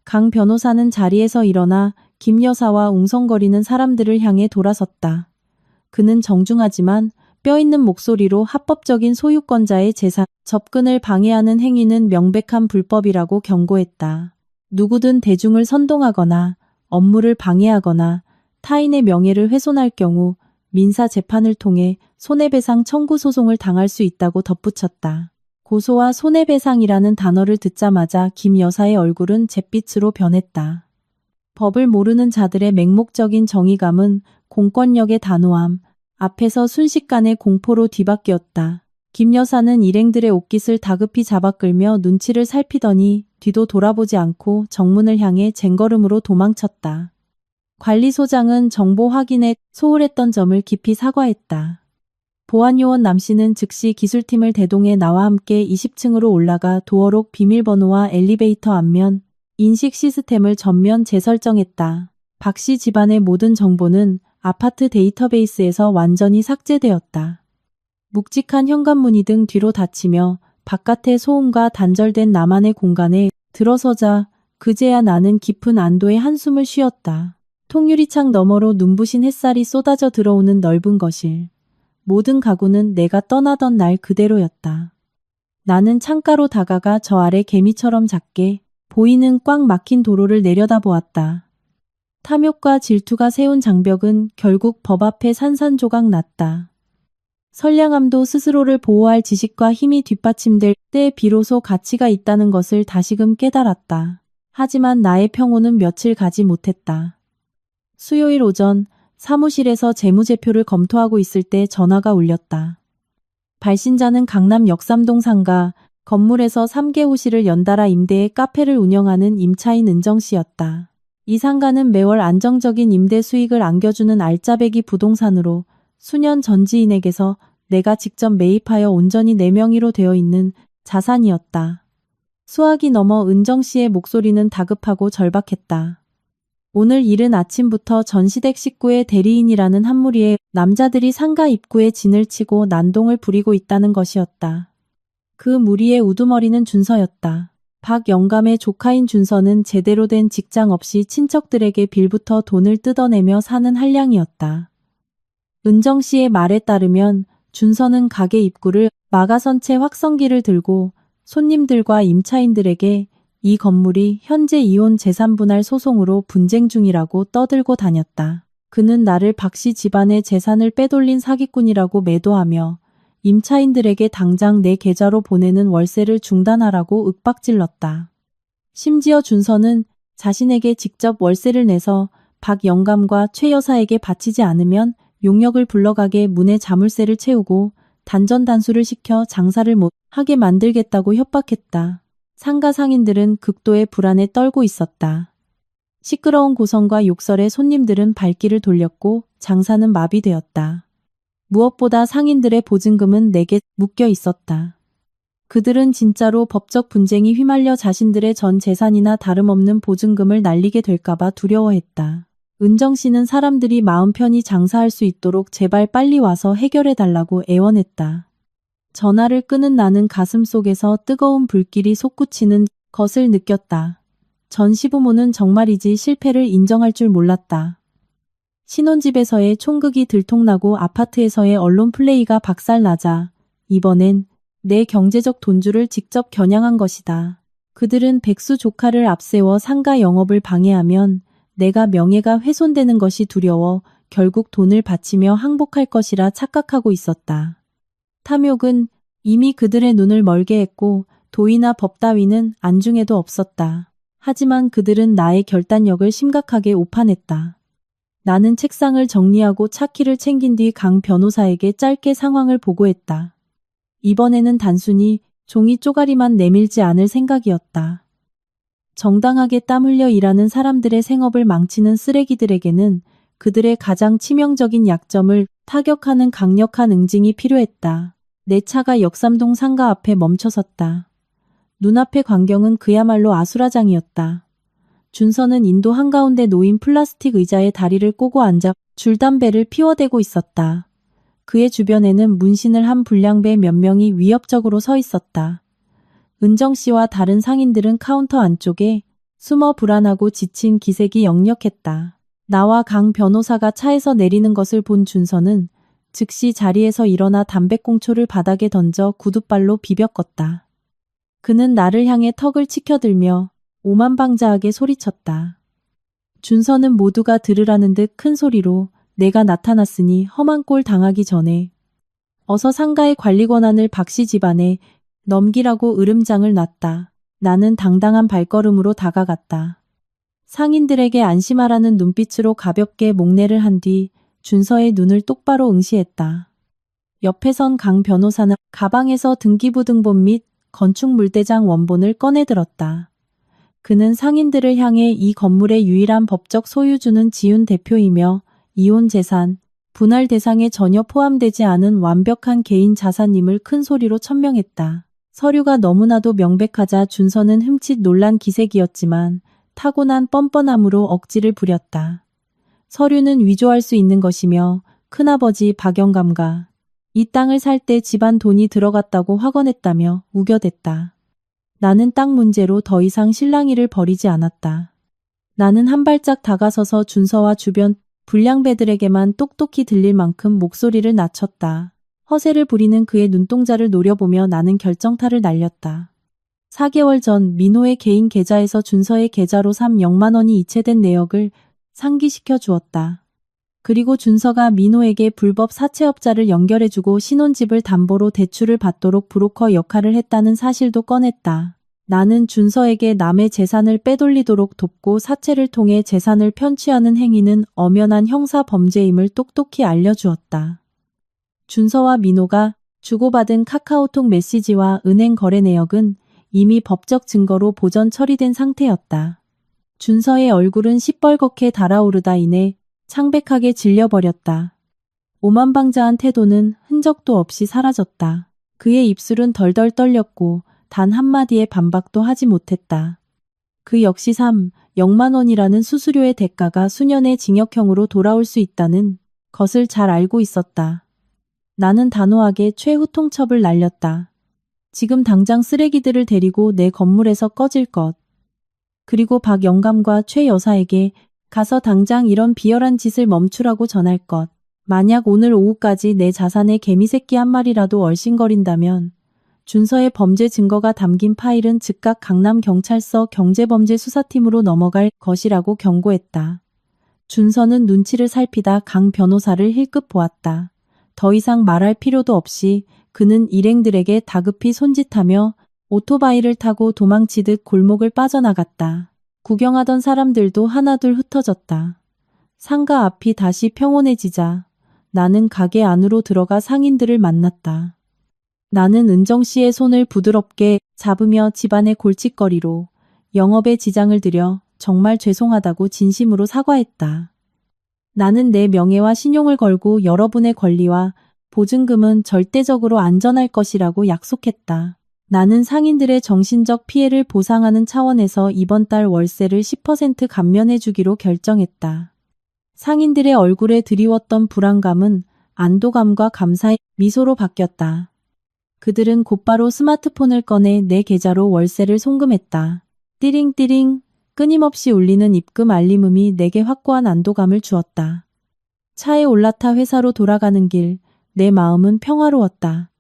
강 변호사는 자리에서 일어나 김 여사와 웅성거리는 사람들을 향해 돌아섰다. 그는 정중하지만 뼈있는 목소리로 합법적인 소유권자의 재산 접근을 방해하는 행위는 명백한 불법이라고 경고했다. 누구든 대중을 선동하거나 업무를 방해하거나 타인의 명예를 훼손할 경우 민사 재판을 통해 손해배상 청구 소송을 당할 수 있다고 덧붙였다. 고소와 손해배상이라는 단어를 듣자마자 김 여사의 얼굴은 잿빛으로 변했다. 법을 모르는 자들의 맹목적인 정의감은 공권력의 단호함 앞에서 순식간에 공포로 뒤바뀌었다. 김 여사는 일행들의 옷깃을 다급히 잡아끌며 눈치를 살피더니 뒤도 돌아보지 않고 정문을 향해 쟁걸음으로 도망쳤다. 관리소장은 정보 확인에 소홀했던 점을 깊이 사과했다. 보안요원 남씨는 즉시 기술팀을 대동해 나와 함께 20층으로 올라가 도어록 비밀번호와 엘리베이터 앞면 인식 시스템을 전면 재설정했다. 박씨 집안의 모든 정보는 아파트 데이터베이스에서 완전히 삭제되었다. 묵직한 현관문이 등 뒤로 닫히며 바깥의 소음과 단절된 나만의 공간에 들어서자 그제야 나는 깊은 안도의 한숨을 쉬었다. 통유리창 너머로 눈부신 햇살이 쏟아져 들어오는 넓은 거실. 모든 가구는 내가 떠나던 날 그대로였다. 나는 창가로 다가가 저 아래 개미처럼 작게 보이는 꽉 막힌 도로를 내려다보았다. 탐욕과 질투가 세운 장벽은 결국 법 앞에 산산조각 났다. 선량함도 스스로를 보호할 지식과 힘이 뒷받침될 때 비로소 가치가 있다는 것을 다시금 깨달았다. 하지만 나의 평온은 며칠 가지 못했다. 수요일 오전 사무실에서 재무제표를 검토하고 있을 때 전화가 울렸다. 발신자는 강남 역삼동 상가 건물에서 3개 호실을 연달아 임대해 카페를 운영하는 임차인 은정씨였다. 이 상가는 매월 안정적인 임대 수익을 안겨주는 알짜배기 부동산으로 수년 전 지인에게서 내가 직접 매입하여 온전히 내 명의로 되어 있는 자산이었다. 수학이 넘어 은정씨의 목소리는 다급하고 절박했다. 오늘 이른 아침부터 전시댁 식구의 대리인이라는 한 무리의 남자들이 상가 입구에 진을 치고 난동을 부리고 있다는 것이었다. 그 무리의 우두머리는 준서였다. 박 영감의 조카인 준서는 제대로 된 직장 없이 친척들에게 빌부터 돈을 뜯어내며 사는 한량이었다. 은정씨의 말에 따르면 준서는 가게 입구를 막아선 채 확성기를 들고 손님들과 임차인들에게 이 건물이 현재 이혼 재산분할 소송으로 분쟁 중이라고 떠들고 다녔다. 그는 나를 박씨 집안의 재산을 빼돌린 사기꾼이라고 매도하며 임차인들에게 당장 내 계좌로 보내는 월세를 중단하라고 윽박질렀다. 심지어 준서는 자신에게 직접 월세를 내서 박 영감과 최 여사에게 바치지 않으면 용역을 불러가게 문에 자물쇠를 채우고 단전단수를 시켜 장사를 못 하게 만들겠다고 협박했다. 상가 상인들은 극도의 불안에 떨고 있었다. 시끄러운 고성과 욕설에 손님들은 발길을 돌렸고 장사는 마비되었다. 무엇보다 상인들의 보증금은 내게 묶여 있었다. 그들은 진짜로 법적 분쟁이 휘말려 자신들의 전 재산이나 다름없는 보증금을 날리게 될까봐 두려워했다. 은정 씨는 사람들이 마음 편히 장사할 수 있도록 제발 빨리 와서 해결해달라고 애원했다. 전화를 끊은 나는 가슴속에서 뜨거운 불길이 솟구치는 것을 느꼈다. 전 시부모는 정말이지 실패를 인정할 줄 몰랐다. 신혼집에서의 총극이 들통나고 아파트에서의 언론 플레이가 박살나자 이번엔 내 경제적 돈줄을 직접 겨냥한 것이다. 그들은 백수 조카를 앞세워 상가 영업을 방해하면 내가 명예가 훼손되는 것이 두려워 결국 돈을 바치며 항복할 것이라 착각하고 있었다. 탐욕은 이미 그들의 눈을 멀게 했고 도의나 법 따위는 안중에도 없었다. 하지만 그들은 나의 결단력을 심각하게 오판했다. 나는 책상을 정리하고 차키를 챙긴 뒤 강 변호사에게 짧게 상황을 보고했다. 이번에는 단순히 종이 쪼가리만 내밀지 않을 생각이었다. 정당하게 땀 흘려 일하는 사람들의 생업을 망치는 쓰레기들에게는 그들의 가장 치명적인 약점을 타격하는 강력한 응징이 필요했다. 내 차가 역삼동 상가 앞에 멈춰섰다. 눈앞의 광경은 그야말로 아수라장이었다. 준서는 인도 한가운데 놓인 플라스틱 의자에 다리를 꼬고 앉아 줄담배를 피워대고 있었다. 그의 주변에는 문신을 한 불량배 몇 명이 위협적으로 서 있었다. 은정 씨와 다른 상인들은 카운터 안쪽에 숨어 불안하고 지친 기색이 역력했다. 나와 강 변호사가 차에서 내리는 것을 본 준서는 즉시 자리에서 일어나 담배꽁초를 바닥에 던져 구둣발로 비벼껐다. 그는 나를 향해 턱을 치켜들며 오만방자하게 소리쳤다. 준서는 모두가 들으라는 듯 큰 소리로 내가 나타났으니 험한 꼴 당하기 전에 어서 상가의 관리 권한을 박씨 집안에 넘기라고 으름장을 놨다. 나는 당당한 발걸음으로 다가갔다. 상인들에게 안심하라는 눈빛으로 가볍게 목례를 한 뒤 준서의 눈을 똑바로 응시했다. 옆에 선 강 변호사는 가방에서 등기부등본 및 건축물대장 원본을 꺼내들었다. 그는 상인들을 향해 이 건물의 유일한 법적 소유주는 지훈 대표이며 이혼 재산, 분할 대상에 전혀 포함되지 않은 완벽한 개인 자산임을 큰 소리로 천명했다. 서류가 너무나도 명백하자 준서는 흠칫 놀란 기색이었지만 타고난 뻔뻔함으로 억지를 부렸다. 서류는 위조할 수 있는 것이며 큰아버지 박영감과 이 땅을 살 때 집안 돈이 들어갔다고 확언했다며 우겨댔다. 나는 땅 문제로 더 이상 실랑이를 벌이지 않았다. 나는 한 발짝 다가서서 준서와 주변 불량배들에게만 똑똑히 들릴 만큼 목소리를 낮췄다. 허세를 부리는 그의 눈동자를 노려보며 나는 결정타를 날렸다. 4개월 전 민호의 개인 계좌에서 준서의 계좌로 3억만 원이 이체된 내역을 상기시켜 주었다. 그리고 준서가 민호에게 불법 사채업자를 연결해주고 신혼집을 담보로 대출을 받도록 브로커 역할을 했다는 사실도 꺼냈다. 나는 준서에게 남의 재산을 빼돌리도록 돕고 사채를 통해 재산을 편취하는 행위는 엄연한 형사 범죄임을 똑똑히 알려주었다. 준서와 민호가 주고받은 카카오톡 메시지와 은행 거래 내역은 이미 법적 증거로 보전 처리된 상태였다. 준서의 얼굴은 시뻘겋게 달아오르다 인해 창백하게 질려버렸다. 오만방자한 태도는 흔적도 없이 사라졌다. 그의 입술은 덜덜 떨렸고 단 한마디의 반박도 하지 못했다. 그 역시 3억만 원이라는 수수료의 대가가 수년의 징역형으로 돌아올 수 있다는 것을 잘 알고 있었다. 나는 단호하게 최후통첩을 날렸다. 지금 당장 쓰레기들을 데리고 내 건물에서 꺼질 것. 그리고 박 영감과 최 여사에게 가서 당장 이런 비열한 짓을 멈추라고 전할 것. 만약 오늘 오후까지 내 자산에 개미새끼 한 마리라도 얼씬거린다면 준서의 범죄 증거가 담긴 파일은 즉각 강남경찰서 경제범죄수사팀으로 넘어갈 것이라고 경고했다. 준서는 눈치를 살피다 강 변호사를 힐끗 보았다. 더 이상 말할 필요도 없이 그는 일행들에게 다급히 손짓하며 오토바이를 타고 도망치듯 골목을 빠져나갔다. 구경하던 사람들도 하나둘 흩어졌다. 상가 앞이 다시 평온해지자 나는 가게 안으로 들어가 상인들을 만났다. 나는 은정 씨의 손을 부드럽게 잡으며 집안의 골칫거리로 영업에 지장을 들여 정말 죄송하다고 진심으로 사과했다. 나는 내 명예와 신용을 걸고 여러분의 권리와 보증금은 절대적으로 안전할 것이라고 약속했다. 나는 상인들의 정신적 피해를 보상하는 차원에서 이번 달 월세를 10% 감면해주기로 결정했다. 상인들의 얼굴에 드리웠던 불안감은 안도감과 감사의 미소로 바뀌었다. 그들은 곧바로 스마트폰을 꺼내 내 계좌로 월세를 송금했다. 띠링띠링 끊임없이 울리는 입금 알림음이 내게 확고한 안도감을 주었다. 차에 올라타 회사로 돌아가는 길, 내 마음은 평화로웠다.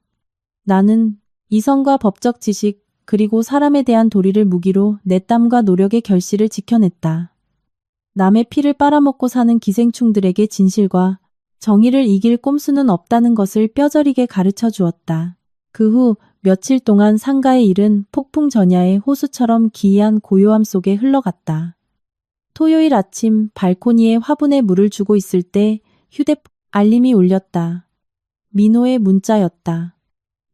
나는 이성과 법적 지식 그리고 사람에 대한 도리를 무기로 내 땀과 노력의 결실을 지켜냈다. 남의 피를 빨아먹고 사는 기생충들에게 진실과 정의를 이길 꼼수는 없다는 것을 뼈저리게 가르쳐 주었다. 그 후 며칠 동안 상가의 일은 폭풍 전야의 호수처럼 기이한 고요함 속에 흘러갔다. 토요일 아침 발코니에 화분에 물을 주고 있을 때 휴대폰 알림이 울렸다. 민호의 문자였다.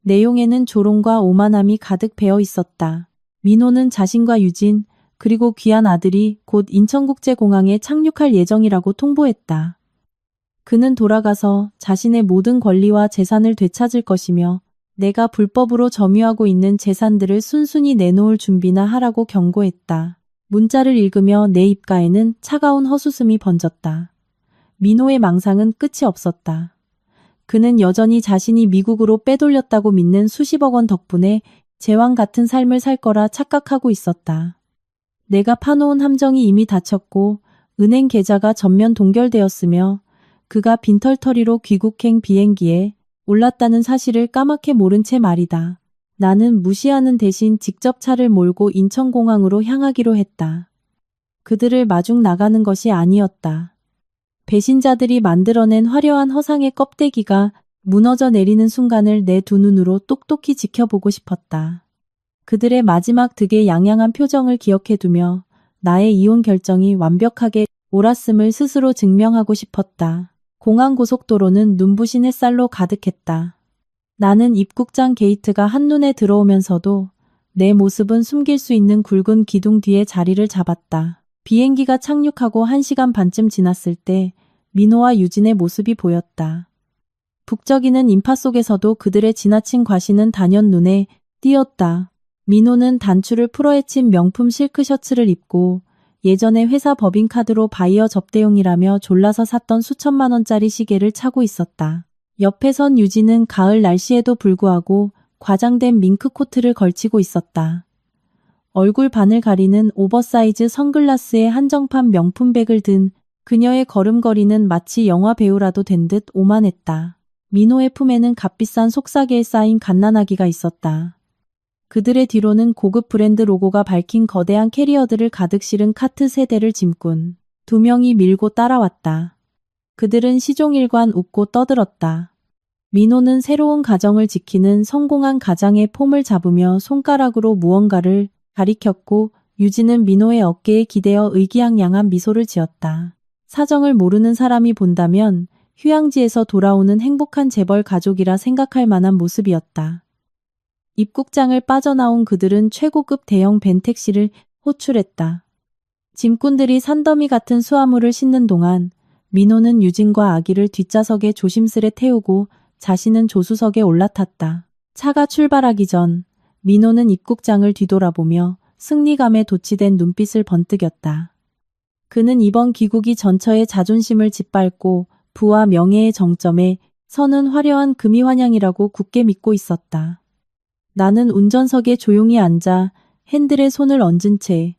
내용에는 조롱과 오만함이 가득 배어 있었다. 민호는 자신과 유진, 그리고 귀한 아들이 곧 인천국제공항에 착륙할 예정이라고 통보했다. 그는 돌아가서 자신의 모든 권리와 재산을 되찾을 것이며 내가 불법으로 점유하고 있는 재산들을 순순히 내놓을 준비나 하라고 경고했다. 문자를 읽으며 내 입가에는 차가운 헛웃음이 번졌다. 민호의 망상은 끝이 없었다. 그는 여전히 자신이 미국으로 빼돌렸다고 믿는 수십억 원 덕분에 제왕 같은 삶을 살 거라 착각하고 있었다. 내가 파놓은 함정이 이미 닫혔고 은행 계좌가 전면 동결되었으며 그가 빈털터리로 귀국행 비행기에 올랐다는 사실을 까맣게 모른 채 말이다. 나는 무시하는 대신 직접 차를 몰고 인천공항으로 향하기로 했다. 그들을 마중 나가는 것이 아니었다. 배신자들이 만들어낸 화려한 허상의 껍데기가 무너져 내리는 순간을 내 두 눈으로 똑똑히 지켜보고 싶었다. 그들의 마지막 득의 양양한 표정을 기억해두며 나의 이혼 결정이 완벽하게 옳았음을 스스로 증명하고 싶었다. 공항 고속도로는 눈부신 햇살로 가득했다. 나는 입국장 게이트가 한눈에 들어오면서도 내 모습은 숨길 수 있는 굵은 기둥 뒤에 자리를 잡았다. 비행기가 착륙하고 1시간 반쯤 지났을 때 민호와 유진의 모습이 보였다. 북적이는 인파 속에서도 그들의 지나친 과시는 단연 눈에 띄었다. 민호는 단추를 풀어헤친 명품 실크 셔츠를 입고 예전에 회사 법인카드로 바이어 접대용이라며 졸라서 샀던 수천만 원짜리 시계를 차고 있었다. 옆에 선 유진은 가을 날씨에도 불구하고 과장된 밍크 코트를 걸치고 있었다. 얼굴 반을 가리는 오버사이즈 선글라스에 한정판 명품백을 든 그녀의 걸음걸이는 마치 영화 배우라도 된 듯 오만했다. 민호의 품에는 값비싼 속사계에 쌓인 갓난아기가 있었다. 그들의 뒤로는 고급 브랜드 로고가 밝힌 거대한 캐리어들을 가득 실은 카트 세대를 짐꾼 2명이 밀고 따라왔다. 그들은 시종일관 웃고 떠들었다. 민호는 새로운 가정을 지키는 성공한 가장의 폼을 잡으며 손가락으로 무언가를 가리켰고 유진은 민호의 어깨에 기대어 의기양양한 미소를 지었다. 사정을 모르는 사람이 본다면 휴양지에서 돌아오는 행복한 재벌 가족이라 생각할 만한 모습이었다. 입국장을 빠져나온 그들은 최고급 대형 벤 택시를 호출했다. 짐꾼들이 산더미 같은 수화물을 싣는 동안 민호는 유진과 아기를 뒷좌석에 조심스레 태우고 자신은 조수석에 올라탔다. 차가 출발하기 전 민호는 입국장을 뒤돌아보며 승리감에 도취된 눈빛을 번뜩였다. 그는 이번 귀국이 전처의 자존심을 짓밟고 부와 명예의 정점에 서는 화려한 금이 환영이라고 굳게 믿고 있었다. 나는 운전석에 조용히 앉아 핸들에 손을 얹은 채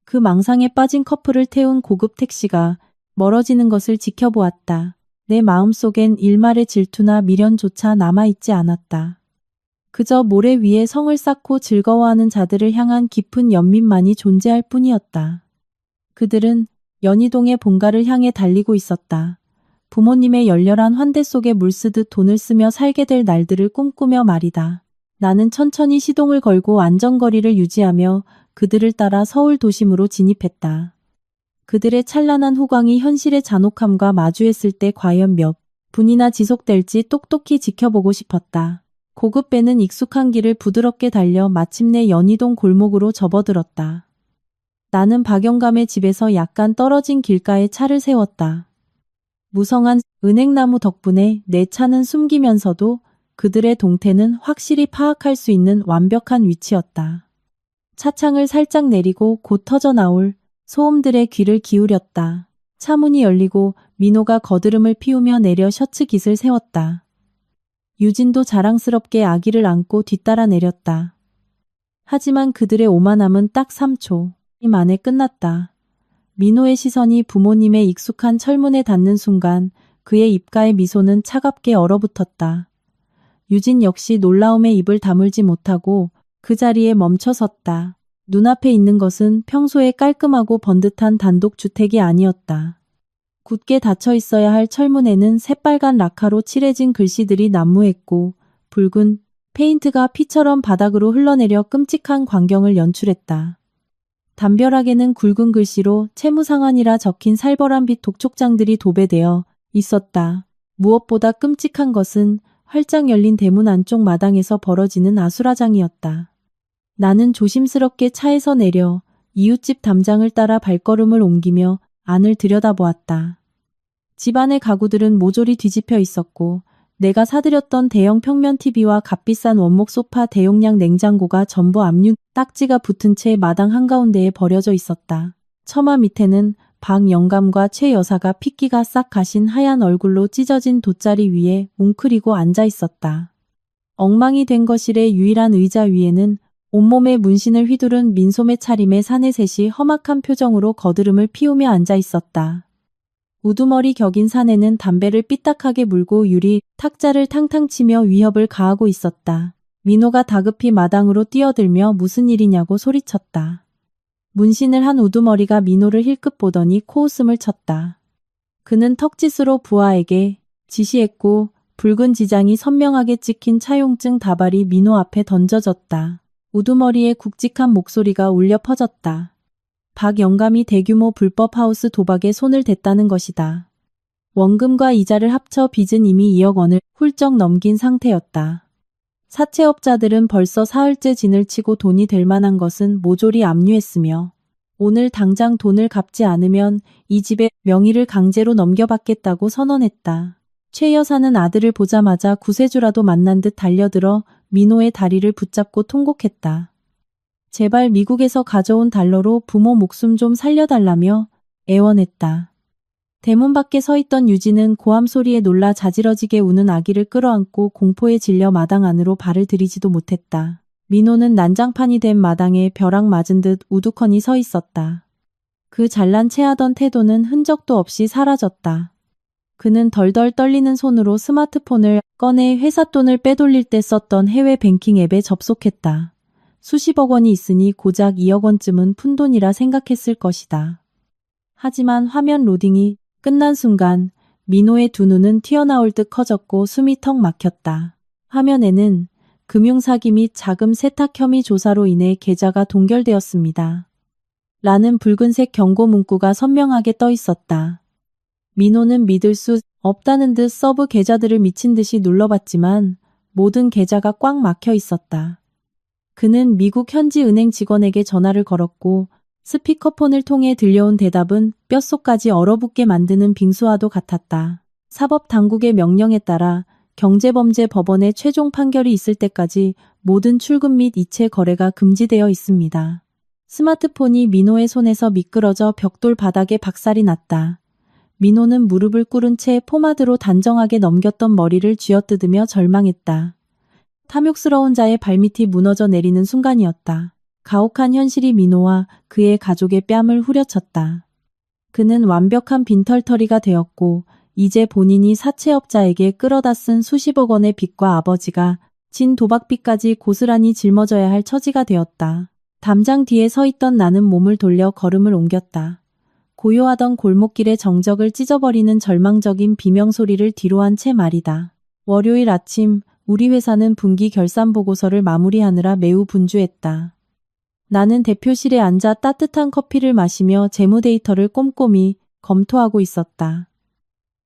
그 망상에 빠진 커플을 태운 고급 택시가 멀어지는 것을 지켜보았다. 내 마음속엔 일말의 질투나 미련조차 남아있지 않았다. 그저 모래 위에 성을 쌓고 즐거워하는 자들을 향한 깊은 연민만이 존재할 뿐이었다. 그들은 연희동의 본가를 향해 달리고 있었다. 부모님의 열렬한 환대 속에 물쓰듯 돈을 쓰며 살게 될 날들을 꿈꾸며 말이다. 나는 천천히 시동을 걸고 안전거리를 유지하며 그들을 따라 서울 도심으로 진입했다. 그들의 찬란한 후광이 현실의 잔혹함과 마주했을 때 과연 몇 분이나 지속될지 똑똑히 지켜보고 싶었다. 고급 배는 익숙한 길을 부드럽게 달려 마침내 연희동 골목으로 접어들었다. 나는 박영감의 집에서 약간 떨어진 길가에 차를 세웠다. 무성한 은행나무 덕분에 내 차는 숨기면서도 그들의 동태는 확실히 파악할 수 있는 완벽한 위치였다. 차창을 살짝 내리고 곧 터져 나올 소음들의 귀를 기울였다. 차문이 열리고 민호가 거드름을 피우며 내려 셔츠 깃을 세웠다. 유진도 자랑스럽게 아기를 안고 뒤따라 내렸다. 하지만 그들의 오만함은 딱 3초 만에 끝났다. 민호의 시선이 부모님의 익숙한 철문에 닿는 순간 그의 입가의 미소는 차갑게 얼어붙었다. 유진 역시 놀라움에 입을 다물지 못하고 그 자리에 멈춰 섰다. 눈앞에 있는 것은 평소에 깔끔하고 번듯한 단독주택이 아니었다. 굳게 닫혀 있어야 할 철문에는 새빨간 라카로 칠해진 글씨들이 난무했고 붉은 페인트가 피처럼 바닥으로 흘러내려 끔찍한 광경을 연출했다. 담벼락에는 굵은 글씨로 채무상환이라 적힌 살벌한 빛 독촉장들이 도배되어 있었다. 무엇보다 끔찍한 것은 활짝 열린 대문 안쪽 마당에서 벌어지는 아수라장이었다. 나는 조심스럽게 차에서 내려 이웃집 담장을 따라 발걸음을 옮기며 안을 들여다보았다. 집 안의 가구들은 모조리 뒤집혀 있었고 내가 사들였던 대형 평면 TV와 값비싼 원목 소파 대용량 냉장고가 전부 압류 딱지가 붙은 채 마당 한가운데에 버려져 있었다. 처마 밑에는 박 영감과 최 여사가 핏기가 싹 가신 하얀 얼굴로 찢어진 돗자리 위에 웅크리고 앉아 있었다. 엉망이 된 거실의 유일한 의자 위에는 온몸에 문신을 휘두른 민소매 차림의 사내셋이 험악한 표정으로 거드름을 피우며 앉아 있었다. 우두머리 격인 사내는 담배를 삐딱하게 물고 유리 탁자를 탕탕 치며 위협을 가하고 있었다. 민호가 다급히 마당으로 뛰어들며 무슨 일이냐고 소리쳤다. 문신을 한 우두머리가 민호를 힐끗 보더니 코웃음을 쳤다. 그는 턱짓으로 부하에게 지시했고 붉은 지장이 선명하게 찍힌 차용증 다발이 민호 앞에 던져졌다. 우두머리의 굵직한 목소리가 울려 퍼졌다. 박 영감이 대규모 불법 하우스 도박에 손을 댔다는 것이다. 원금과 이자를 합쳐 빚은 이미 2억 원을 훌쩍 넘긴 상태였다. 사채업자들은 벌써 사흘째 진을 치고 돈이 될 만한 것은 모조리 압류했으며 오늘 당장 돈을 갚지 않으면 이 집의 명의를 강제로 넘겨받겠다고 선언했다. 최 여사는 아들을 보자마자 구세주라도 만난 듯 달려들어 민호의 다리를 붙잡고 통곡했다. 제발 미국에서 가져온 달러로 부모 목숨 좀 살려달라며 애원했다. 대문 밖에 서 있던 유진은 고함 소리에 놀라 자지러지게 우는 아기를 끌어안고 공포에 질려 마당 안으로 발을 들이지도 못했다. 민호는 난장판이 된 마당에 벼락 맞은 듯 우두커니 서 있었다. 그 잘난 체하던 태도는 흔적도 없이 사라졌다. 그는 덜덜 떨리는 손으로 스마트폰을 꺼내 회사 돈을 빼돌릴 때 썼던 해외 뱅킹 앱에 접속했다. 수십억 원이 있으니 고작 2억 원쯤은 푼돈이라 생각했을 것이다. 하지만 화면 로딩이 끝난 순간 민호의 두 눈은 튀어나올 듯 커졌고 숨이 턱 막혔다. 화면에는 금융사기 및 자금 세탁 혐의 조사로 인해 계좌가 동결되었습니다. 라는 붉은색 경고 문구가 선명하게 떠 있었다. 민호는 믿을 수 없다는 듯 서브 계좌들을 미친 듯이 눌러봤지만 모든 계좌가 꽉 막혀 있었다. 그는 미국 현지 은행 직원에게 전화를 걸었고 스피커폰을 통해 들려온 대답은 뼛속까지 얼어붙게 만드는 빙수와도 같았다. 사법당국의 명령에 따라 경제범죄법원의 최종 판결이 있을 때까지 모든 출금 및 이체 거래가 금지되어 있습니다. 스마트폰이 민호의 손에서 미끄러져 벽돌 바닥에 박살이 났다. 민호는 무릎을 꿇은 채 포마드로 단정하게 넘겼던 머리를 쥐어뜯으며 절망했다. 탐욕스러운 자의 발밑이 무너져 내리는 순간이었다. 가혹한 현실이 민호와 그의 가족의 뺨을 후려쳤다. 그는 완벽한 빈털터리가 되었고 이제 본인이 사채업자에게 끌어다 쓴 수십억 원의 빚과 아버지가 진 도박빚까지 고스란히 짊어져야 할 처지가 되었다. 담장 뒤에 서 있던 나는 몸을 돌려 걸음을 옮겼다. 고요하던 골목길의 정적을 찢어버리는 절망적인 비명소리를 뒤로한 채 말이다. 월요일 아침 우리 회사는 분기 결산 보고서를 마무리하느라 매우 분주했다. 나는 대표실에 앉아 따뜻한 커피를 마시며 재무 데이터를 꼼꼼히 검토하고 있었다.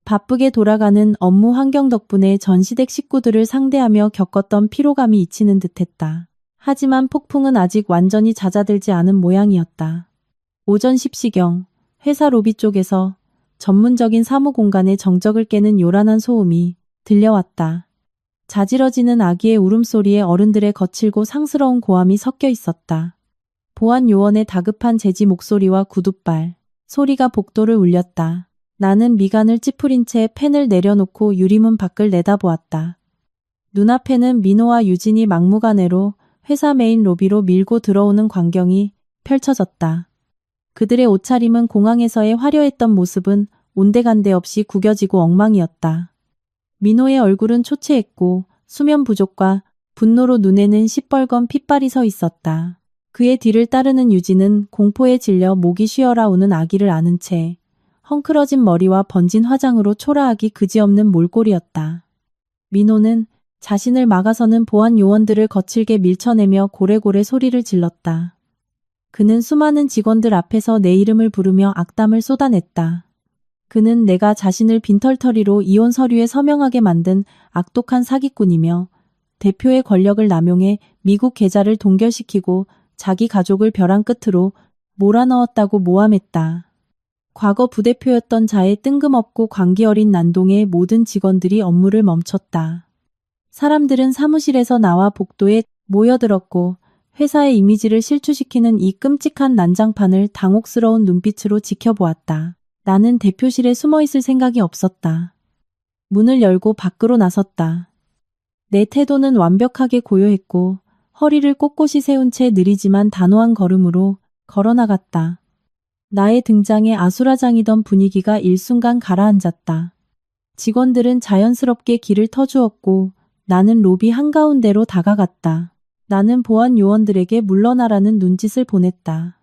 바쁘게 돌아가는 업무 환경 덕분에 전 시댁 식구들을 상대하며 겪었던 피로감이 잊히는 듯했다. 하지만 폭풍은 아직 완전히 잦아들지 않은 모양이었다. 오전 10시경 회사 로비 쪽에서 전문적인 사무 공간의 정적을 깨는 요란한 소음이 들려왔다. 자지러지는 아기의 울음소리에 어른들의 거칠고 상스러운 고함이 섞여 있었다. 보안 요원의 다급한 제지 목소리와 구둣발 소리가 복도를 울렸다. 나는 미간을 찌푸린 채 펜을 내려놓고 유리문 밖을 내다보았다. 눈앞에는 민호와 유진이 막무가내로 회사 메인 로비로 밀고 들어오는 광경이 펼쳐졌다. 그들의 옷차림은 공항에서의 화려했던 모습은 온데간데 없이 구겨지고 엉망이었다. 민호의 얼굴은 초췌했고 수면 부족과 분노로 눈에는 시뻘건 핏발이 서 있었다. 그의 뒤를 따르는 유진은 공포에 질려 목이 쉬어라 우는 아기를 안은 채 헝클어진 머리와 번진 화장으로 초라하기 그지없는 몰골이었다. 민호는 자신을 막아서는 보안 요원들을 거칠게 밀쳐내며 고래고래 소리를 질렀다. 그는 수많은 직원들 앞에서 내 이름을 부르며 악담을 쏟아냈다. 그는 내가 자신을 빈털터리로 이혼 서류에 서명하게 만든 악독한 사기꾼이며 대표의 권력을 남용해 미국 계좌를 동결시키고 자기 가족을 벼랑 끝으로 몰아넣었다고 모함했다. 과거 부대표였던 자의 뜬금없고 광기 어린 난동에 모든 직원들이 업무를 멈췄다. 사람들은 사무실에서 나와 복도에 모여들었고 회사의 이미지를 실추시키는 이 끔찍한 난장판을 당혹스러운 눈빛으로 지켜보았다. 나는 대표실에 숨어있을 생각이 없었다. 문을 열고 밖으로 나섰다. 내 태도는 완벽하게 고요했고 허리를 꼿꼿이 세운 채 느리지만 단호한 걸음으로 걸어나갔다. 나의 등장에 아수라장이던 분위기가 일순간 가라앉았다. 직원들은 자연스럽게 길을 터주었고 나는 로비 한가운데로 다가갔다. 나는 보안 요원들에게 물러나라는 눈짓을 보냈다.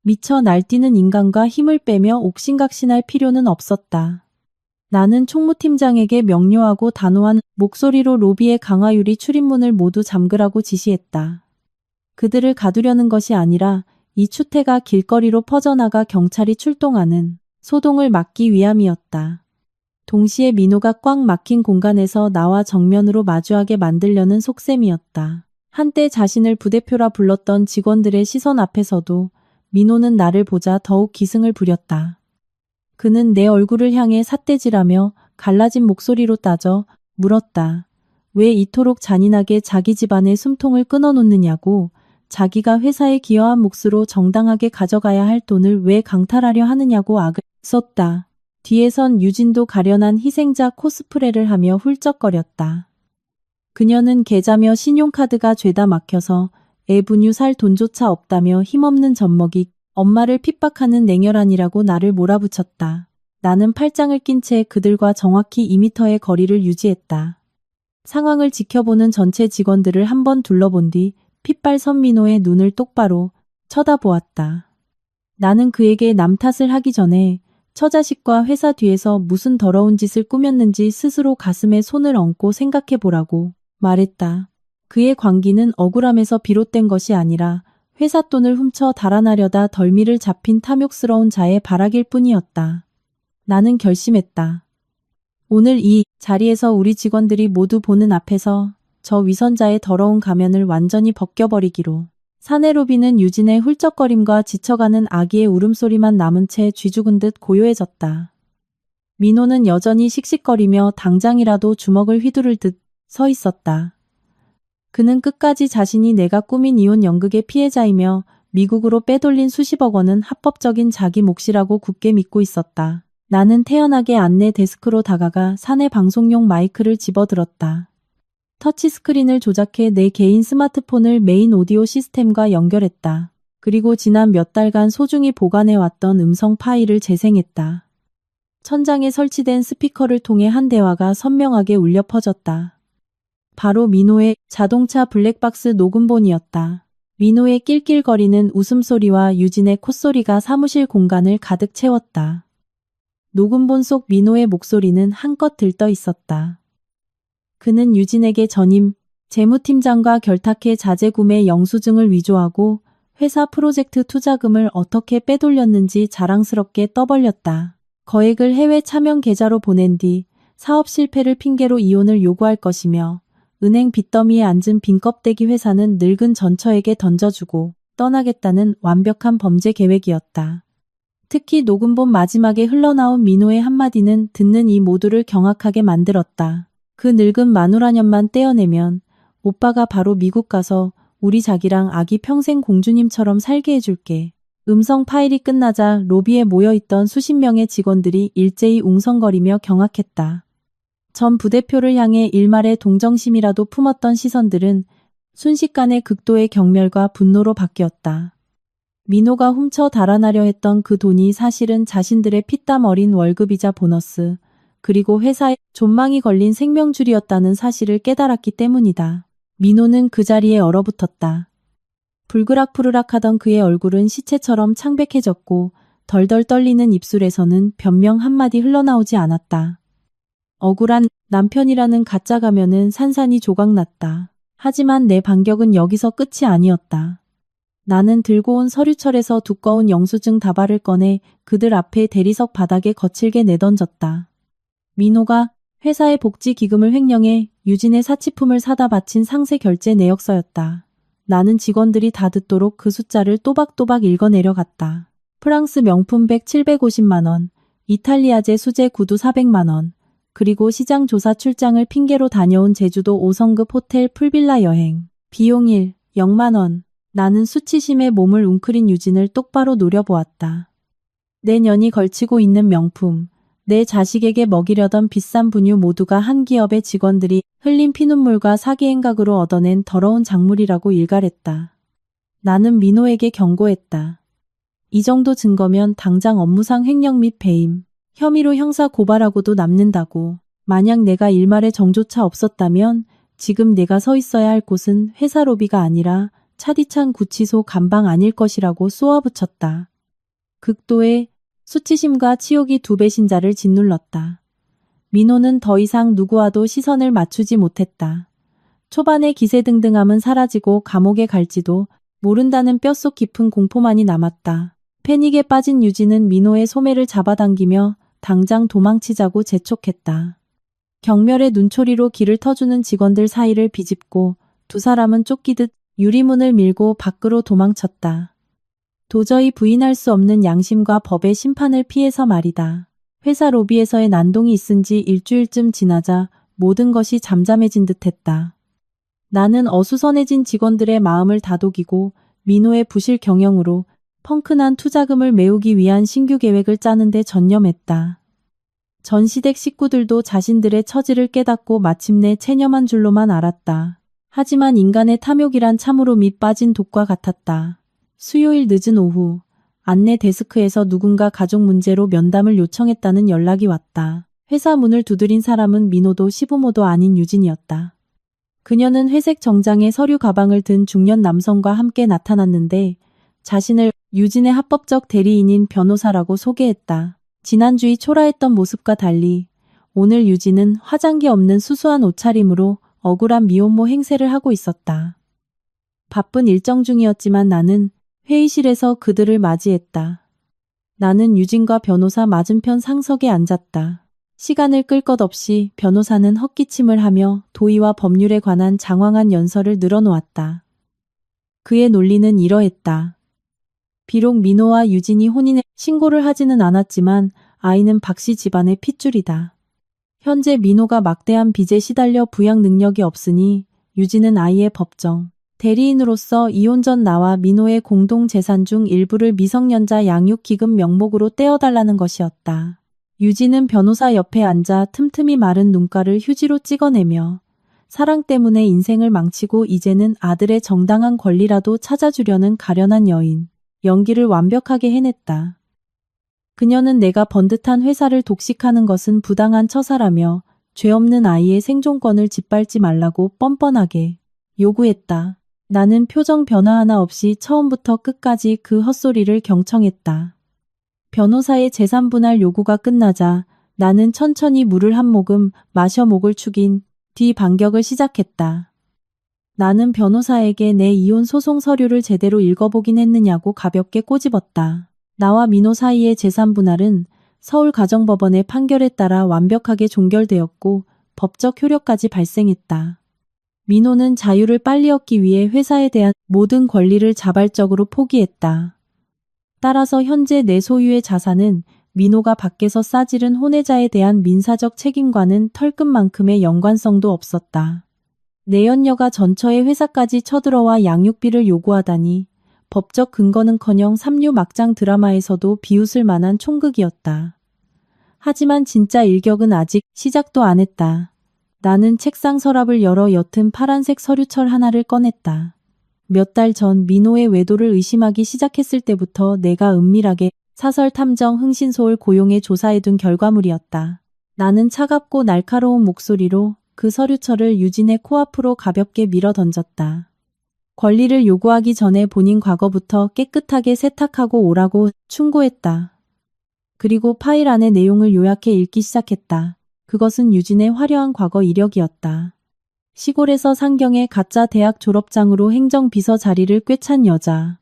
미쳐 날뛰는 인간과 힘을 빼며 옥신각신할 필요는 없었다. 나는 총무팀장에게 명료하고 단호한 목소리로 로비의 강화유리 출입문을 모두 잠그라고 지시했다. 그들을 가두려는 것이 아니라 이 추태가 길거리로 퍼져나가 경찰이 출동하는 소동을 막기 위함이었다. 동시에 민호가 꽉 막힌 공간에서 나와 정면으로 마주하게 만들려는 속셈이었다. 한때 자신을 부대표라 불렀던 직원들의 시선 앞에서도 민호는 나를 보자 더욱 기승을 부렸다. 그는 내 얼굴을 향해 삿대질하며 갈라진 목소리로 따져 물었다. 왜 이토록 잔인하게 자기 집안의 숨통을 끊어놓느냐고, 자기가 회사에 기여한 몫으로 정당하게 가져가야 할 돈을 왜 강탈하려 하느냐고 악을 썼다. 뒤에선 유진도 가련한 희생자 코스프레를 하며 훌쩍거렸다. 그녀는 계좌며 신용카드가 죄다 막혀서 애분유 살 돈조차 없다며 힘없는 젖먹이 엄마를 핍박하는 냉혈한이라고 나를 몰아붙였다. 나는 팔짱을 낀 채 그들과 정확히 2미터의 거리를 유지했다. 상황을 지켜보는 전체 직원들을 한번 둘러본 뒤 핏발 선민호의 눈을 똑바로 쳐다보았다. 나는 그에게 남 탓을 하기 전에 처자식과 회사 뒤에서 무슨 더러운 짓을 꾸몄는지 스스로 가슴에 손을 얹고 생각해보라고 말했다. 그의 광기는 억울함에서 비롯된 것이 아니라 회사 돈을 훔쳐 달아나려다 덜미를 잡힌 탐욕스러운 자의 발악일 뿐이었다. 나는 결심했다. 오늘 이 자리에서 우리 직원들이 모두 보는 앞에서 저 위선자의 더러운 가면을 완전히 벗겨버리기로. 사내 로비는 유진의 훌쩍거림과 지쳐가는 아기의 울음소리만 남은 채 쥐죽은 듯 고요해졌다. 민호는 여전히 씩씩거리며 당장이라도 주먹을 휘두를 듯 서 있었다. 그는 끝까지 자신이 내가 꾸민 이혼 연극의 피해자이며 미국으로 빼돌린 수십억 원은 합법적인 자기 몫이라고 굳게 믿고 있었다. 나는 태연하게 안내 데스크로 다가가 사내 방송용 마이크를 집어들었다. 터치스크린을 조작해 내 개인 스마트폰을 메인 오디오 시스템과 연결했다. 그리고 지난 몇 달간 소중히 보관해왔던 음성 파일을 재생했다. 천장에 설치된 스피커를 통해 한 대화가 선명하게 울려 퍼졌다. 바로 민호의 자동차 블랙박스 녹음본이었다. 민호의 낄낄거리는 웃음소리와 유진의 콧소리가 사무실 공간을 가득 채웠다. 녹음본 속 민호의 목소리는 한껏 들떠 있었다. 그는 유진에게 전임 재무팀장과 결탁해 자재구매 영수증을 위조하고 회사 프로젝트 투자금을 어떻게 빼돌렸는지 자랑스럽게 떠벌렸다. 거액을 해외 차명 계좌로 보낸 뒤 사업 실패를 핑계로 이혼을 요구할 것이며 은행 빚더미에 앉은 빈껍데기 회사는 늙은 전처에게 던져주고 떠나겠다는 완벽한 범죄 계획이었다. 특히 녹음본 마지막에 흘러나온 민호의 한마디는 듣는 이 모두를 경악하게 만들었다. 그 늙은 마누라년만 떼어내면 오빠가 바로 미국 가서 우리 자기랑 아기 평생 공주님처럼 살게 해줄게. 음성 파일이 끝나자 로비에 모여있던 수십 명의 직원들이 일제히 웅성거리며 경악했다. 전 부대표를 향해 일말의 동정심이라도 품었던 시선들은 순식간에 극도의 경멸과 분노로 바뀌었다. 민호가 훔쳐 달아나려 했던 그 돈이 사실은 자신들의 피땀 어린 월급이자 보너스, 그리고 회사에 존망이 걸린 생명줄이었다는 사실을 깨달았기 때문이다. 민호는 그 자리에 얼어붙었다. 불그락푸르락하던 그의 얼굴은 시체처럼 창백해졌고 덜덜 떨리는 입술에서는 변명 한마디 흘러나오지 않았다. 억울한 남편이라는 가짜 가면은 산산이 조각났다. 하지만 내 반격은 여기서 끝이 아니었다. 나는 들고 온 서류철에서 두꺼운 영수증 다발을 꺼내 그들 앞에 대리석 바닥에 거칠게 내던졌다. 민호가 회사의 복지기금을 횡령해 유진의 사치품을 사다 바친 상세 결제 내역서였다. 나는 직원들이 다 듣도록 그 숫자를 또박또박 읽어내려갔다. 프랑스 명품 백 750만 원, 이탈리아제 수제 구두 400만 원, 그리고 시장 조사 출장을 핑계로 다녀온 제주도 5성급 호텔 풀빌라 여행. 비용 0만 원. 나는 수치심에 몸을 웅크린 유진을 똑바로 노려보았다. 내 년이 걸치고 있는 명품, 내 자식에게 먹이려던 비싼 분유 모두가 한 기업의 직원들이 흘린 피눈물과 사기 행각으로 얻어낸 더러운 작물이라고 일갈했다. 나는 민호에게 경고했다. 이 정도 증거면 당장 업무상 횡령 및 배임, 혐의로 형사 고발하고도 남는다고. 만약 내가 일말의 정조차 없었다면 지금 내가 서 있어야 할 곳은 회사 로비가 아니라 차디찬 구치소 감방 아닐 것이라고 쏘아붙였다. 극도의 수치심과 치욕이 두 배신자를 짓눌렀다. 민호는 더 이상 누구와도 시선을 맞추지 못했다. 초반의 기세등등함은 사라지고 감옥에 갈지도 모른다는 뼛속 깊은 공포만이 남았다. 패닉에 빠진 유진은 민호의 소매를 잡아당기며 당장 도망치자고 재촉했다. 경멸의 눈초리로 길을 터주는 직원들 사이를 비집고 두 사람은 쫓기듯 유리문을 밀고 밖으로 도망쳤다. 도저히 부인할 수 없는 양심과 법의 심판을 피해서 말이다. 회사 로비에서의 난동이 있은 지 일주일쯤 지나자 모든 것이 잠잠해진 듯했다. 나는 어수선해진 직원들의 마음을 다독이고 민호의 부실 경영으로 펑크난 투자금을 메우기 위한 신규 계획을 짜는 데 전념했다. 전시댁 식구들도 자신들의 처지를 깨닫고 마침내 체념한 줄로만 알았다. 하지만 인간의 탐욕이란 참으로 밑 빠진 독과 같았다. 수요일 늦은 오후, 안내 데스크에서 누군가 가족 문제로 면담을 요청했다는 연락이 왔다. 회사 문을 두드린 사람은 민호도 시부모도 아닌 유진이었다. 그녀는 회색 정장에 서류 가방을 든 중년 남성과 함께 나타났는데 자신을 유진의 합법적 대리인인 변호사라고 소개했다. 지난주의 초라했던 모습과 달리 오늘 유진은 화장기 없는 수수한 옷차림으로 억울한 미혼모 행세를 하고 있었다. 바쁜 일정 중이었지만 나는 회의실에서 그들을 맞이했다. 나는 유진과 변호사 맞은편 상석에 앉았다. 시간을 끌 것 없이 변호사는 헛기침을 하며 도의와 법률에 관한 장황한 연설을 늘어놓았다. 그의 논리는 이러했다. 비록 민호와 유진이 혼인에 신고를 하지는 않았지만 아이는 박씨 집안의 핏줄이다. 현재 민호가 막대한 빚에 시달려 부양 능력이 없으니 유진은 아이의 법정 대리인으로서 이혼 전 나와 민호의 공동 재산 중 일부를 미성년자 양육기금 명목으로 떼어달라는 것이었다. 유진은 변호사 옆에 앉아 틈틈이 마른 눈가를 휴지로 찍어내며 사랑 때문에 인생을 망치고 이제는 아들의 정당한 권리라도 찾아주려는 가련한 여인. 연기를 완벽하게 해냈다. 그녀는 내가 번듯한 회사를 독식하는 것은 부당한 처사라며 죄 없는 아이의 생존권을 짓밟지 말라고 뻔뻔하게 요구했다. 나는 표정 변화 하나 없이 처음부터 끝까지 그 헛소리를 경청했다. 변호사의 재산 분할 요구가 끝나자 나는 천천히 물을 한 모금 마셔 목을 축인 뒤 반격을 시작했다. 나는 변호사에게 내 이혼 소송 서류를 제대로 읽어보긴 했느냐고 가볍게 꼬집었다. 나와 민호 사이의 재산 분할은 서울가정법원의 판결에 따라 완벽하게 종결되었고 법적 효력까지 발생했다. 민호는 자유를 빨리 얻기 위해 회사에 대한 모든 권리를 자발적으로 포기했다. 따라서 현재 내 소유의 자산은 민호가 밖에서 싸지른 혼외자에 대한 민사적 책임과는 털끝만큼의 연관성도 없었다. 내연녀가 전처의 회사까지 쳐들어와 양육비를 요구하다니 법적 근거는커녕 삼류 막장 드라마에서도 비웃을 만한 총극이었다. 하지만 진짜 일격은 아직 시작도 안 했다. 나는 책상 서랍을 열어 옅은 파란색 서류철 하나를 꺼냈다. 몇 달 전 민호의 외도를 의심하기 시작했을 때부터 내가 은밀하게 사설 탐정 흥신소를 고용해 조사해둔 결과물이었다. 나는 차갑고 날카로운 목소리로 그 서류철을 유진의 코앞으로 가볍게 밀어 던졌다. 권리를 요구하기 전에 본인 과거부터 깨끗하게 세탁하고 오라고 충고했다. 그리고 파일 안의 내용을 요약해 읽기 시작했다. 그것은 유진의 화려한 과거 이력이었다. 시골에서 상경의 가짜 대학 졸업장으로 행정비서 자리를 꿰찬 여자.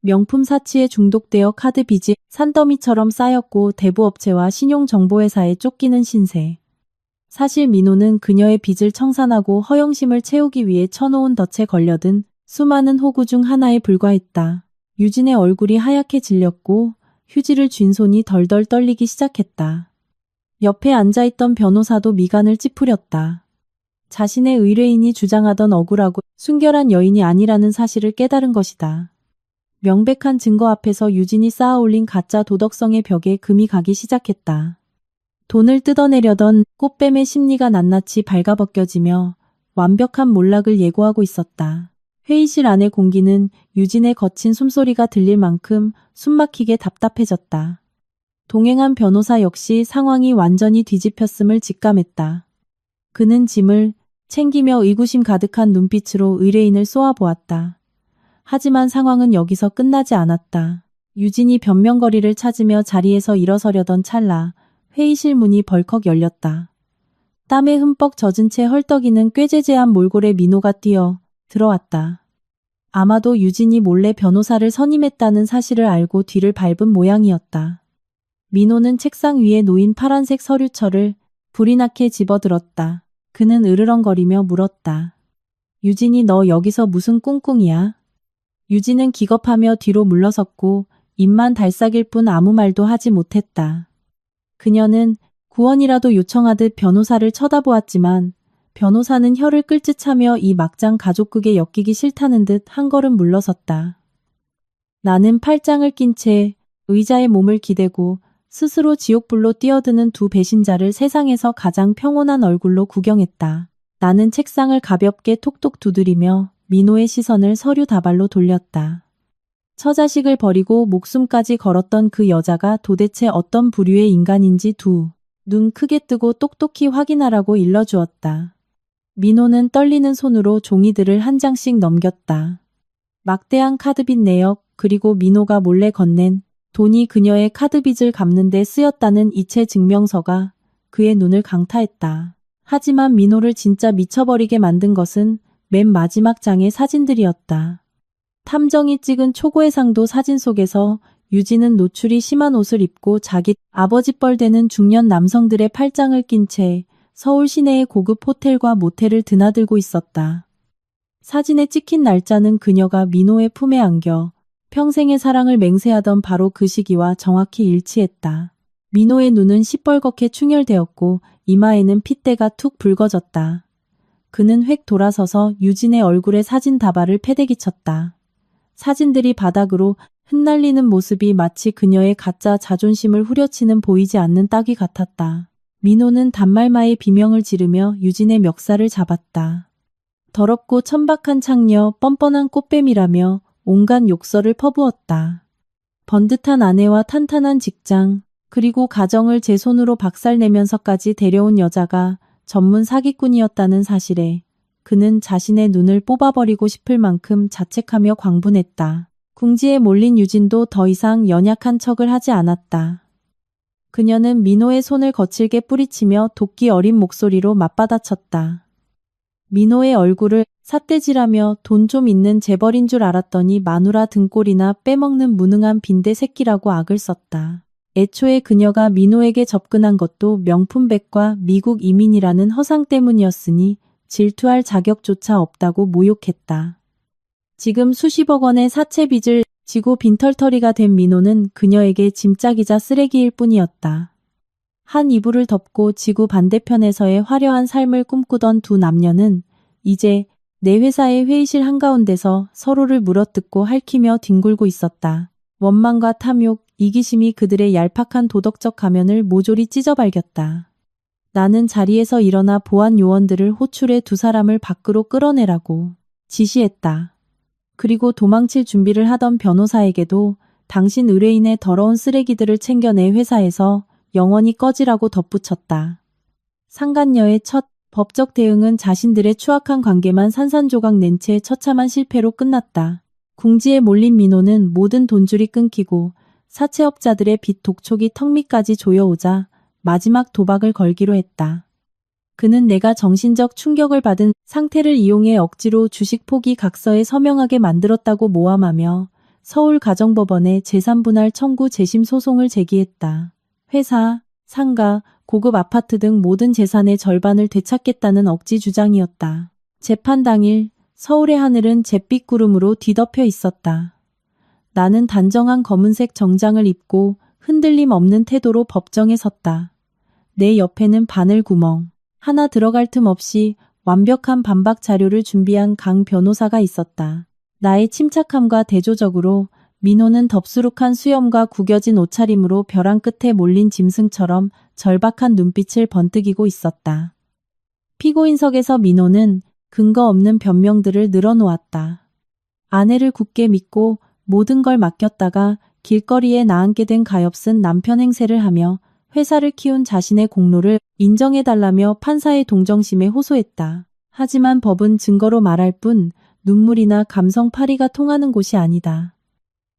명품 사치에 중독되어 카드 빚이 산더미처럼 쌓였고 대부업체와 신용정보회사에 쫓기는 신세. 사실 민호는 그녀의 빚을 청산하고 허영심을 채우기 위해 쳐놓은 덫에 걸려든 수많은 호구 중 하나에 불과했다. 유진의 얼굴이 하얗게 질렸고 휴지를 쥔 손이 덜덜 떨리기 시작했다. 옆에 앉아있던 변호사도 미간을 찌푸렸다. 자신의 의뢰인이 주장하던 억울하고 순결한 여인이 아니라는 사실을 깨달은 것이다. 명백한 증거 앞에서 유진이 쌓아올린 가짜 도덕성의 벽에 금이 가기 시작했다. 돈을 뜯어내려던 꽃뱀의 심리가 낱낱이 발가벗겨지며 완벽한 몰락을 예고하고 있었다. 회의실 안의 공기는 유진의 거친 숨소리가 들릴 만큼 숨막히게 답답해졌다. 동행한 변호사 역시 상황이 완전히 뒤집혔음을 직감했다. 그는 짐을 챙기며 의구심 가득한 눈빛으로 의뢰인을 쏘아보았다. 하지만 상황은 여기서 끝나지 않았다. 유진이 변명거리를 찾으며 자리에서 일어서려던 찰나 회의실 문이 벌컥 열렸다. 땀에 흠뻑 젖은 채 헐떡이는 꾀죄죄한 몰골에 민호가 뛰어 들어왔다. 아마도 유진이 몰래 변호사를 선임했다는 사실을 알고 뒤를 밟은 모양이었다. 민호는 책상 위에 놓인 파란색 서류철을 불이 나게 집어들었다. 그는 으르렁거리며 물었다. 유진이 너 여기서 무슨 꿍꿍이야? 유진은 기겁하며 뒤로 물러섰고 입만 달싹일 뿐 아무 말도 하지 못했다. 그녀는 구원이라도 요청하듯 변호사를 쳐다보았지만 변호사는 혀를 끌짓하며 이 막장 가족극에 엮이기 싫다는 듯 한 걸음 물러섰다. 나는 팔짱을 낀 채 의자에 몸을 기대고 스스로 지옥불로 뛰어드는 두 배신자를 세상에서 가장 평온한 얼굴로 구경했다. 나는 책상을 가볍게 톡톡 두드리며 민호의 시선을 서류 다발로 돌렸다. 처자식을 버리고 목숨까지 걸었던 그 여자가 도대체 어떤 부류의 인간인지 눈 크게 뜨고 똑똑히 확인하라고 일러주었다. 민호는 떨리는 손으로 종이들을 한 장씩 넘겼다. 막대한 카드빚 내역 그리고 민호가 몰래 건넨 돈이 그녀의 카드빚을 갚는 데 쓰였다는 이체 증명서가 그의 눈을 강타했다. 하지만 민호를 진짜 미쳐버리게 만든 것은 맨 마지막 장의 사진들이었다. 탐정이 찍은 초고의 상도 사진 속에서 유진은 노출이 심한 옷을 입고 자기 아버지뻘 되는 중년 남성들의 팔짱을 낀 채 서울 시내의 고급 호텔과 모텔을 드나들고 있었다. 사진에 찍힌 날짜는 그녀가 민호의 품에 안겨 평생의 사랑을 맹세하던 바로 그 시기와 정확히 일치했다. 민호의 눈은 시뻘겋게 충혈되었고 이마에는 핏대가 툭 붉어졌다. 그는 획 돌아서서 유진의 얼굴에 사진 다발을 패대기 쳤다. 사진들이 바닥으로 흩날리는 모습이 마치 그녀의 가짜 자존심을 후려치는 보이지 않는 따귀 같았다. 민호는 단말마의 비명을 지르며 유진의 멱살을 잡았다. 더럽고 천박한 창녀, 뻔뻔한 꽃뱀이라며 온갖 욕설을 퍼부었다. 번듯한 아내와 탄탄한 직장, 그리고 가정을 제 손으로 박살내면서까지 데려온 여자가 전문 사기꾼이었다는 사실에 그는 자신의 눈을 뽑아버리고 싶을 만큼 자책하며 광분했다. 궁지에 몰린 유진도 더 이상 연약한 척을 하지 않았다. 그녀는 민호의 손을 거칠게 뿌리치며 도끼 어린 목소리로 맞받아쳤다. 민호의 얼굴을 삿대질하며 돈 좀 있는 재벌인 줄 알았더니 마누라 등골이나 빼먹는 무능한 빈대 새끼라고 악을 썼다. 애초에 그녀가 민호에게 접근한 것도 명품백과 미국 이민이라는 허상 때문이었으니 질투할 자격조차 없다고 모욕했다. 지금 수십억 원의 사채 빚을 지고 빈털터리가 된 민호는 그녀에게 짐짝이자 쓰레기일 뿐이었다. 한 이불을 덮고 지구 반대편에서의 화려한 삶을 꿈꾸던 두 남녀는 이제 내 회사의 회의실 한가운데서 서로를 물어뜯고 핥히며 뒹굴고 있었다. 원망과 탐욕, 이기심이 그들의 얄팍한 도덕적 가면을 모조리 찢어발겼다. 나는 자리에서 일어나 보안 요원들을 호출해 두 사람을 밖으로 끌어내라고 지시했다. 그리고 도망칠 준비를 하던 변호사에게도 당신 의뢰인의 더러운 쓰레기들을 챙겨 내 회사에서 영원히 꺼지라고 덧붙였다. 상간녀의 첫 법적 대응은 자신들의 추악한 관계만 산산조각 낸 채 처참한 실패로 끝났다. 궁지에 몰린 민호는 모든 돈줄이 끊기고 사채업자들의 빚 독촉이 턱 밑까지 조여오자 마지막 도박을 걸기로 했다. 그는 내가 정신적 충격을 받은 상태를 이용해 억지로 주식 포기 각서에 서명하게 만들었다고 모함하며 서울가정법원에 재산분할 청구 재심 소송을 제기했다. 회사, 상가, 고급 아파트 등 모든 재산의 절반을 되찾겠다는 억지 주장이었다. 재판 당일 서울의 하늘은 잿빛 구름으로 뒤덮여 있었다. 나는 단정한 검은색 정장을 입고 흔들림 없는 태도로 법정에 섰다. 내 옆에는 바늘 구멍 하나 들어갈 틈 없이 완벽한 반박 자료를 준비한 강 변호사가 있었다. 나의 침착함과 대조적으로 민호는 덥수룩한 수염과 구겨진 옷차림으로 벼랑 끝에 몰린 짐승처럼 절박한 눈빛을 번뜩이고 있었다. 피고인석에서 민호는 근거 없는 변명들을 늘어놓았다. 아내를 굳게 믿고 모든 걸 맡겼다가 길거리에 나앉게 된 가엾은 남편 행세를 하며 회사를 키운 자신의 공로를 인정해달라며 판사의 동정심에 호소했다. 하지만 법은 증거로 말할 뿐 눈물이나 감성 파리가 통하는 곳이 아니다.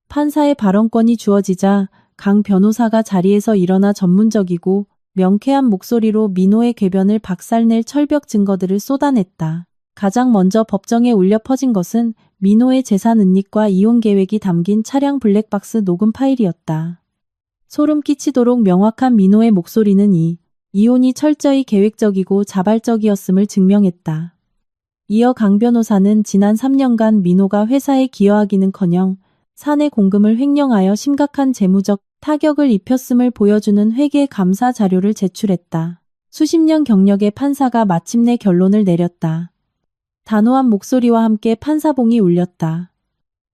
판사의 발언권이 주어지자 강 변호사가 자리에서 일어나 전문적이고 명쾌한 목소리로 민호의 궤변을 박살낼 철벽 증거들을 쏟아냈다. 가장 먼저 법정에 울려 퍼진 것은 민호의 재산 은닉과 이혼 계획이 담긴 차량 블랙박스 녹음 파일이었다. 소름 끼치도록 명확한 민호의 목소리는 이혼이 철저히 계획적이고 자발적이었음을 증명했다. 이어 강 변호사는 지난 3년간 민호가 회사에 기여하기는커녕 사내 공금을 횡령하여 심각한 재무적 타격을 입혔음을 보여주는 회계 감사 자료를 제출했다. 수십 년 경력의 판사가 마침내 결론을 내렸다. 단호한 목소리와 함께 판사봉이 울렸다.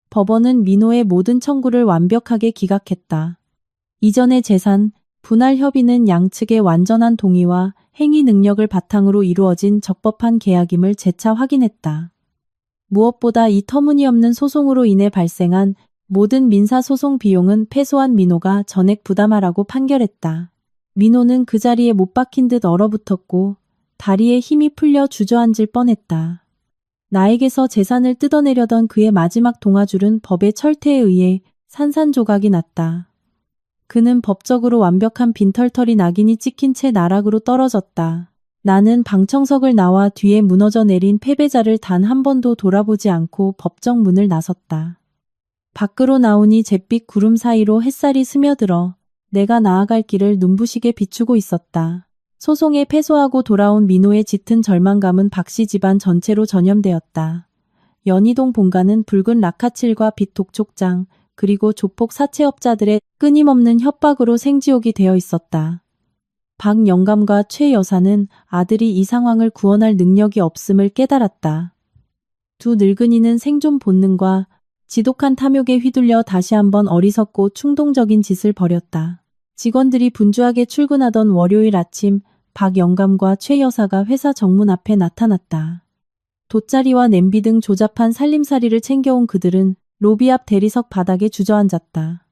법원은 민호의 모든 청구를 완벽하게 기각했다. 이전의 재산, 분할 협의는 양측의 완전한 동의와 행위 능력을 바탕으로 이루어진 적법한 계약임을 재차 확인했다. 무엇보다 이 터무니없는 소송으로 인해 발생한 모든 민사소송 비용은 패소한 민호가 전액 부담하라고 판결했다. 민호는 그 자리에 못 박힌 듯 얼어붙었고 다리에 힘이 풀려 주저앉을 뻔했다. 나에게서 재산을 뜯어내려던 그의 마지막 동아줄은 법의 철퇴에 의해 산산조각이 났다. 그는 법적으로 완벽한 빈털터리 낙인이 찍힌 채 나락으로 떨어졌다. 나는 방청석을 나와 뒤에 무너져 내린 패배자를 단 한 번도 돌아보지 않고 법정 문을 나섰다. 밖으로 나오니 잿빛 구름 사이로 햇살이 스며들어 내가 나아갈 길을 눈부시게 비추고 있었다. 소송에 패소하고 돌아온 민호의 짙은 절망감은 박씨 집안 전체로 전염되었다. 연희동 본가는 붉은 라카칠과 빛 독촉장, 그리고 조폭 사채업자들의 끊임없는 협박으로 생지옥이 되어 있었다. 박 영감과 최 여사는 아들이 이 상황을 구원할 능력이 없음을 깨달았다. 두 늙은이는 생존 본능과 지독한 탐욕에 휘둘려 다시 한번 어리석고 충동적인 짓을 벌였다. 직원들이 분주하게 출근하던 월요일 아침, 박 영감과 최 여사가 회사 정문 앞에 나타났다. 돗자리와 냄비 등 조잡한 살림살이를 챙겨온 그들은 로비 앞 대리석 바닥에 주저앉았다.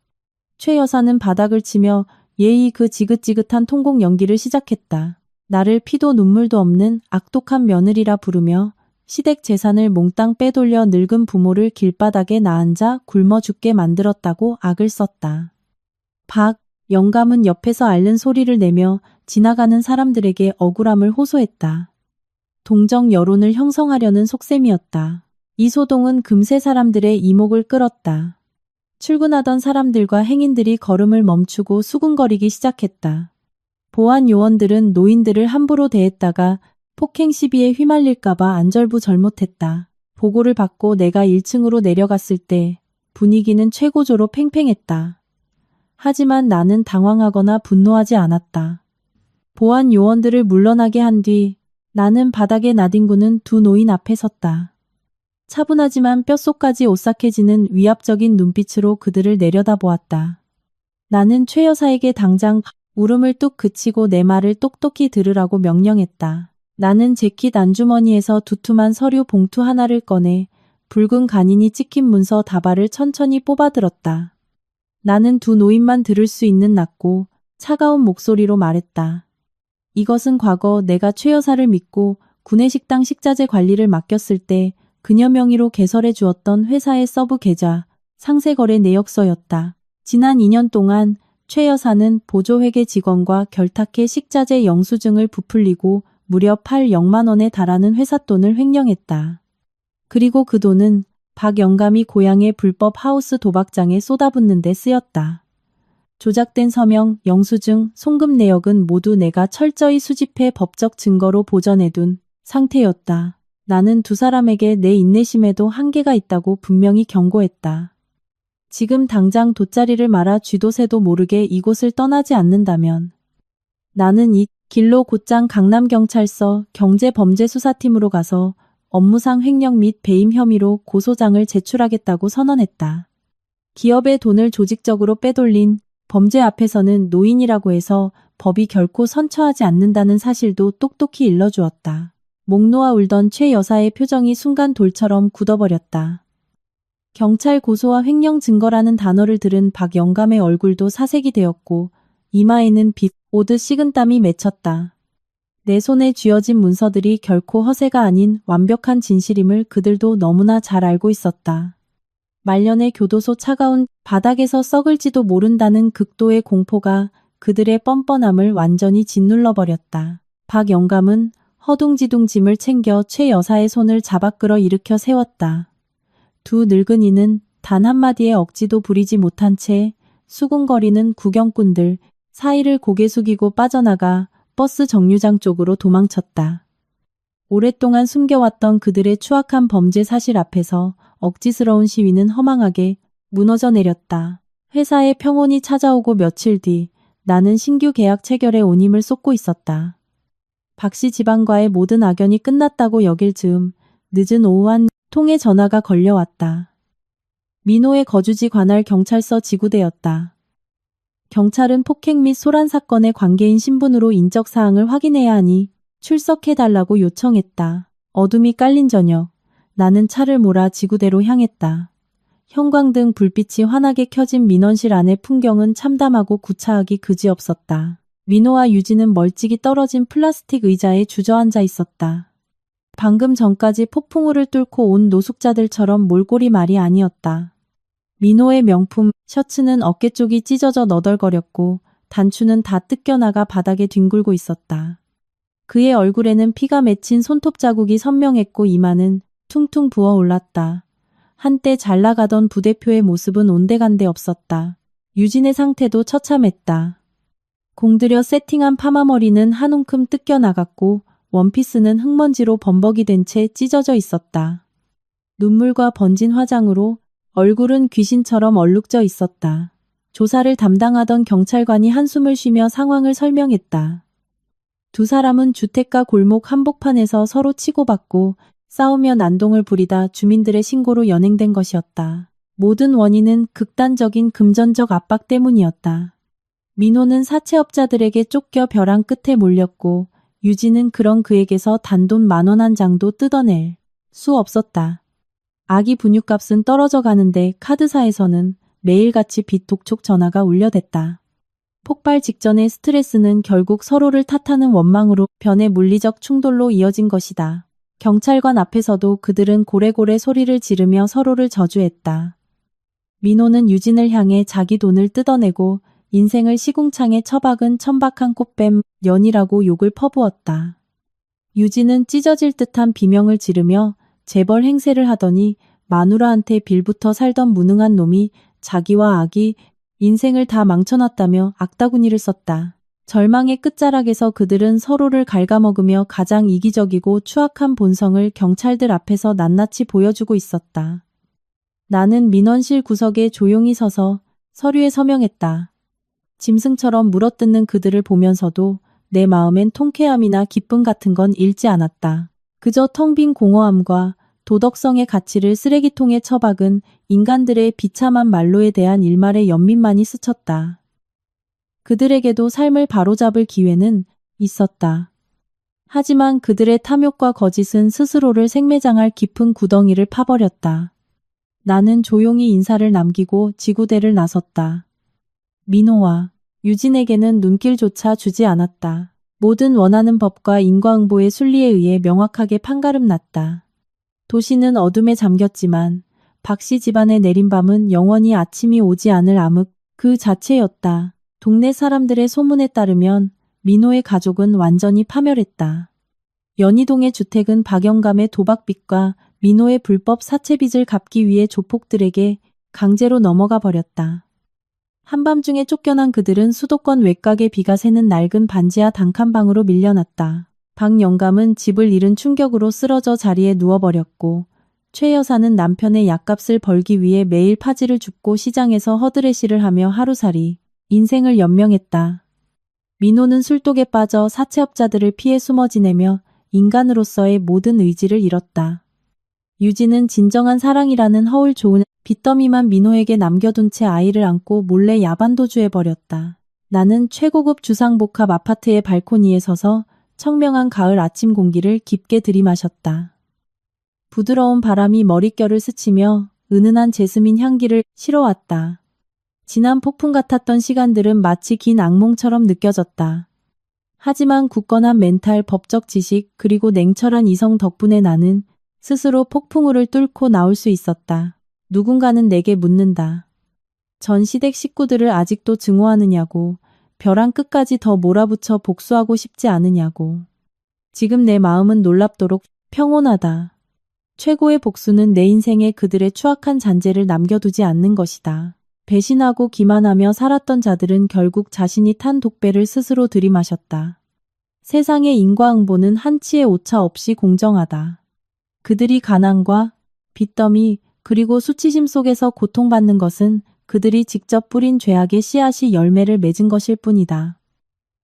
최 여사는 바닥을 치며 예의 그 지긋지긋한 통곡 연기를 시작했다. 나를 피도 눈물도 없는 악독한 며느리라 부르며 시댁 재산을 몽땅 빼돌려 늙은 부모를 길바닥에 나앉아 굶어 죽게 만들었다고 악을 썼다. 박 영감은 옆에서 앓는 소리를 내며 지나가는 사람들에게 억울함을 호소했다. 동정 여론을 형성하려는 속셈이었다. 이 소동은 금세 사람들의 이목을 끌었다. 출근하던 사람들과 행인들이 걸음을 멈추고 수군거리기 시작했다. 보안 요원들은 노인들을 함부로 대했다가 폭행 시비에 휘말릴까봐 안절부절 못했다. 보고를 받고 내가 1층으로 내려갔을 때 분위기는 최고조로 팽팽했다. 하지만 나는 당황하거나 분노하지 않았다. 보안 요원들을 물러나게 한 뒤 나는 바닥에 나뒹구는 두 노인 앞에 섰다. 차분하지만 뼛속까지 오싹해지는 위압적인 눈빛으로 그들을 내려다보았다. 나는 최 여사에게 당장 울음을 뚝 그치고 내 말을 똑똑히 들으라고 명령했다. 나는 재킷 안주머니에서 두툼한 서류 봉투 하나를 꺼내 붉은 간인이 찍힌 문서 다발을 천천히 뽑아들었다. 나는 두 노인만 들을 수 있는 낮고 차가운 목소리로 말했다. 이것은 과거 내가 최 여사를 믿고 구내식당 식자재 관리를 맡겼을 때 그녀 명의로 개설해 주었던 회사의 서브 계좌, 상세거래 내역서였다. 지난 2년 동안 최 여사는 보조회계 직원과 결탁해 식자재 영수증을 부풀리고 무려 8억만 원에 달하는 회사 돈을 횡령했다. 그리고 그 돈은 박 영감이 고향의 불법 하우스 도박장에 쏟아붓는 데 쓰였다. 조작된 서명, 영수증, 송금 내역은 모두 내가 철저히 수집해 법적 증거로 보전해둔 상태였다. 나는 두 사람에게 내 인내심에도 한계가 있다고 분명히 경고했다. 지금 당장 돗자리를 말아 쥐도 새도 모르게 이곳을 떠나지 않는다면 나는 이 길로 곧장 강남경찰서 경제범죄수사팀으로 가서 업무상 횡령 및 배임 혐의로 고소장을 제출하겠다고 선언했다. 기업의 돈을 조직적으로 빼돌린 범죄 앞에서는 노인이라고 해서 법이 결코 선처하지 않는다는 사실도 똑똑히 일러주었다. 목 놓아 울던 최 여사의 표정이 순간 돌처럼 굳어버렸다. 경찰 고소와 횡령 증거라는 단어를 들은 박 영감의 얼굴도 사색이 되었고 이마에는 빛 오듯 식은땀이 맺혔다. 내 손에 쥐어진 문서들이 결코 허세가 아닌 완벽한 진실임을 그들도 너무나 잘 알고 있었다. 말년의 교도소 차가운 바닥에서 썩을지도 모른다는 극도의 공포가 그들의 뻔뻔함을 완전히 짓눌러버렸다. 박 영감은 허둥지둥 짐을 챙겨 최 여사의 손을 잡아 끌어 일으켜 세웠다. 두 늙은이는 단 한마디의 억지도 부리지 못한 채 수군거리는 구경꾼들 사이를 고개 숙이고 빠져나가 버스 정류장 쪽으로 도망쳤다. 오랫동안 숨겨왔던 그들의 추악한 범죄 사실 앞에서 억지스러운 시위는 허망하게 무너져 내렸다. 회사에 평온이 찾아오고 며칠 뒤 나는 신규 계약 체결에 온 힘을 쏟고 있었다. 박씨 집안과의 모든 악연이 끝났다고 여길 즈음 늦은 오후 한 통의 전화가 걸려왔다. 민호의 거주지 관할 경찰서 지구대였다. 경찰은 폭행 및 소란 사건의 관계인 신분으로 인적사항을 확인해야 하니 출석해달라고 요청했다. 어둠이 깔린 저녁, 나는 차를 몰아 지구대로 향했다. 형광등 불빛이 환하게 켜진 민원실 안의 풍경은 참담하고 구차하기 그지없었다. 민호와 유진은 멀찍이 떨어진 플라스틱 의자에 주저앉아 있었다. 방금 전까지 폭풍우를 뚫고 온 노숙자들처럼 몰골이 말이 아니었다. 민호의 명품 셔츠는 어깨 쪽이 찢어져 너덜거렸고 단추는 다 뜯겨나가 바닥에 뒹굴고 있었다. 그의 얼굴에는 피가 맺힌 손톱 자국이 선명했고 이마는 퉁퉁 부어올랐다. 한때 잘 나가던 부대표의 모습은 온데간데 없었다. 유진의 상태도 처참했다. 공들여 세팅한 파마머리는 한 움큼 뜯겨나갔고 원피스는 흙먼지로 범벅이 된 채 찢어져 있었다. 눈물과 번진 화장으로 얼굴은 귀신처럼 얼룩져 있었다. 조사를 담당하던 경찰관이 한숨을 쉬며 상황을 설명했다. 두 사람은 주택가 골목 한복판에서 서로 치고받고 싸우며 난동을 부리다 주민들의 신고로 연행된 것이었다. 모든 원인은 극단적인 금전적 압박 때문이었다. 민호는 사채업자들에게 쫓겨 벼랑 끝에 몰렸고 유진은 그런 그에게서 단돈 10,000원 한 장도 뜯어낼 수 없었다. 아기 분유값은 떨어져 가는데 카드사에서는 매일같이 빚 독촉 전화가 울려댔다. 폭발 직전의 스트레스는 결국 서로를 탓하는 원망으로 변해 물리적 충돌로 이어진 것이다. 경찰관 앞에서도 그들은 고래고래 소리를 지르며 서로를 저주했다. 민호는 유진을 향해 자기 돈을 뜯어내고 인생을 시궁창에 처박은 천박한 꽃뱀 년이라고 욕을 퍼부었다. 유진은 찢어질 듯한 비명을 지르며 재벌 행세를 하더니 마누라한테 빌부터 살던 무능한 놈이 자기와 아기 인생을 다 망쳐놨다며 악다구니를 썼다. 절망의 끝자락에서 그들은 서로를 갉아먹으며 가장 이기적이고 추악한 본성을 경찰들 앞에서 낱낱이 보여주고 있었다. 나는 민원실 구석에 조용히 서서 서류에 서명했다. 짐승처럼 물어뜯는 그들을 보면서도 내 마음엔 통쾌함이나 기쁨 같은 건 잃지 않았다. 그저 텅 빈 공허함과 도덕성의 가치를 쓰레기통에 처박은 인간들의 비참한 말로에 대한 일말의 연민만이 스쳤다. 그들에게도 삶을 바로잡을 기회는 있었다. 하지만 그들의 탐욕과 거짓은 스스로를 생매장할 깊은 구덩이를 파버렸다. 나는 조용히 인사를 남기고 지구대를 나섰다. 민호와 유진에게는 눈길조차 주지 않았다. 모든 원하는 법과 인과응보의 순리에 의해 명확하게 판가름 났다. 도시는 어둠에 잠겼지만 박씨 집안에 내린 밤은 영원히 아침이 오지 않을 암흑 그 자체였다. 동네 사람들의 소문에 따르면 민호의 가족은 완전히 파멸했다. 연희동의 주택은 박영감의 도박빚과 민호의 불법 사채빚을 갚기 위해 조폭들에게 강제로 넘어가 버렸다. 한밤중에 쫓겨난 그들은 수도권 외곽에 비가 새는 낡은 반지하 단칸방으로 밀려났다. 박 영감은 집을 잃은 충격으로 쓰러져 자리에 누워버렸고 최 여사는 남편의 약값을 벌기 위해 매일 파지를 줍고 시장에서 허드레시를 하며 하루살이 인생을 연명했다. 민호는 술독에 빠져 사채업자들을 피해 숨어 지내며 인간으로서의 모든 의지를 잃었다. 유진은 진정한 사랑이라는 허울 좋은 빚더미만 민호에게 남겨둔 채 아이를 안고 몰래 야반도주해버렸다. 나는 최고급 주상복합 아파트의 발코니에 서서 청명한 가을 아침 공기를 깊게 들이마셨다. 부드러운 바람이 머릿결을 스치며 은은한 제스민 향기를 실어왔다. 지난 폭풍 같았던 시간들은 마치 긴 악몽처럼 느껴졌다. 하지만 굳건한 멘탈, 법적 지식, 그리고 냉철한 이성 덕분에 나는 스스로 폭풍우를 뚫고 나올 수 있었다. 누군가는 내게 묻는다. 전 시댁 식구들을 아직도 증오하느냐고, 벼랑 끝까지 더 몰아붙여 복수하고 싶지 않으냐고. 지금 내 마음은 놀랍도록 평온하다. 최고의 복수는 내 인생에 그들의 추악한 잔재를 남겨두지 않는 것이다. 배신하고 기만하며 살았던 자들은 결국 자신이 탄 독배를 스스로 들이마셨다. 세상의 인과응보는 한치의 오차 없이 공정하다. 그들이 가난과 빚더미 그리고 수치심 속에서 고통받는 것은 그들이 직접 뿌린 죄악의 씨앗이 열매를 맺은 것일 뿐이다.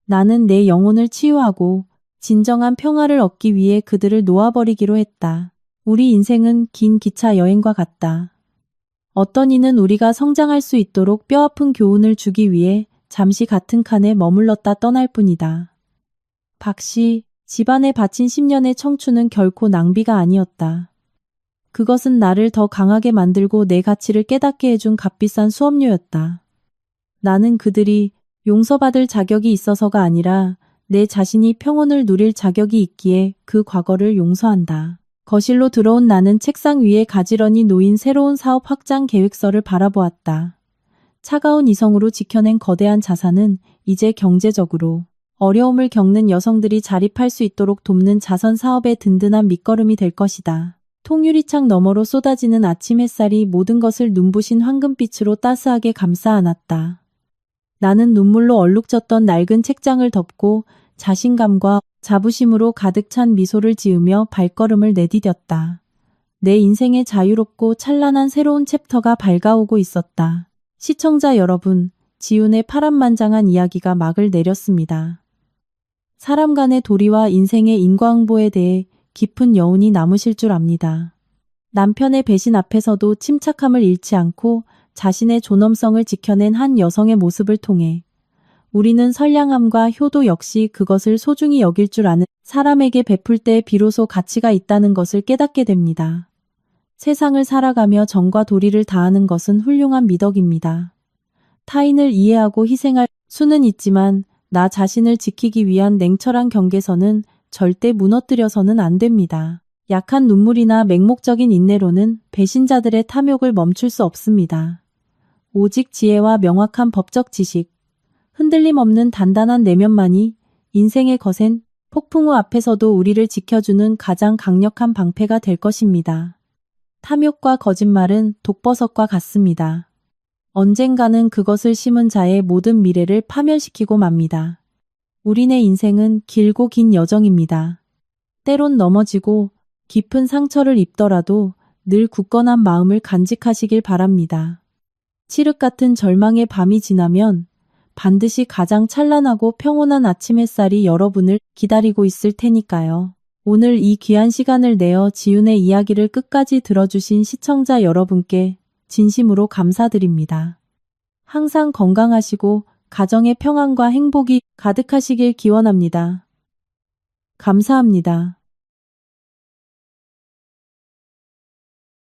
나는 내 영혼을 치유하고 진정한 평화를 얻기 위해 그들을 놓아버리기로 했다. 우리 인생은 긴 기차 여행과 같다. 어떤 이는 우리가 성장할 수 있도록 뼈아픈 교훈을 주기 위해 잠시 같은 칸에 머물렀다 떠날 뿐이다. 박씨, 집안에 바친 10년의 청춘은 결코 낭비가 아니었다. 그것은 나를 더 강하게 만들고 내 가치를 깨닫게 해준 값비싼 수업료였다. 나는 그들이 용서받을 자격이 있어서가 아니라 내 자신이 평온을 누릴 자격이 있기에 그 과거를 용서한다. 거실로 들어온 나는 책상 위에 가지런히 놓인 새로운 사업 확장 계획서를 바라보았다. 차가운 이성으로 지켜낸 거대한 자산은 이제 경제적으로 어려움을 겪는 여성들이 자립할 수 있도록 돕는 자선 사업의 든든한 밑거름이 될 것이다. 통유리창 너머로 쏟아지는 아침 햇살이 모든 것을 눈부신 황금빛으로 따스하게 감싸 안았다. 나는 눈물로 얼룩졌던 낡은 책장을 덮고 자신감과 자부심으로 가득 찬 미소를 지으며 발걸음을 내디뎠다. 내 인생의 자유롭고 찬란한 새로운 챕터가 밝아오고 있었다. 시청자 여러분, 지훈의 파란만장한 이야기가 막을 내렸습니다. 사람 간의 도리와 인생의 인과응보에 대해 깊은 여운이 남으실 줄 압니다. 남편의 배신 앞에서도 침착함을 잃지 않고 자신의 존엄성을 지켜낸 한 여성의 모습을 통해 우리는 선량함과 효도 역시 그것을 소중히 여길 줄 아는 사람에게 베풀 때 비로소 가치가 있다는 것을 깨닫게 됩니다. 세상을 살아가며 정과 도리를 다하는 것은 훌륭한 미덕입니다. 타인을 이해하고 희생할 수는 있지만 나 자신을 지키기 위한 냉철한 경계선은 절대 무너뜨려서는 안 됩니다. 약한 눈물이나 맹목적인 인내로는 배신자들의 탐욕을 멈출 수 없습니다. 오직 지혜와 명확한 법적 지식, 흔들림 없는 단단한 내면만이 인생의 거센 폭풍우 앞에서도 우리를 지켜주는 가장 강력한 방패가 될 것입니다. 탐욕과 거짓말은 독버섯과 같습니다. 언젠가는 그것을 심은 자의 모든 미래를 파멸시키고 맙니다. 우리네 인생은 길고 긴 여정입니다. 때론 넘어지고 깊은 상처를 입더라도 늘 굳건한 마음을 간직하시길 바랍니다. 칠흑 같은 절망의 밤이 지나면 반드시 가장 찬란하고 평온한 아침 햇살이 여러분을 기다리고 있을 테니까요. 오늘 이 귀한 시간을 내어 지윤의 이야기를 끝까지 들어주신 시청자 여러분께 진심으로 감사드립니다. 항상 건강하시고 가정의 평안과 행복이 가득하시길 기원합니다. 감사합니다.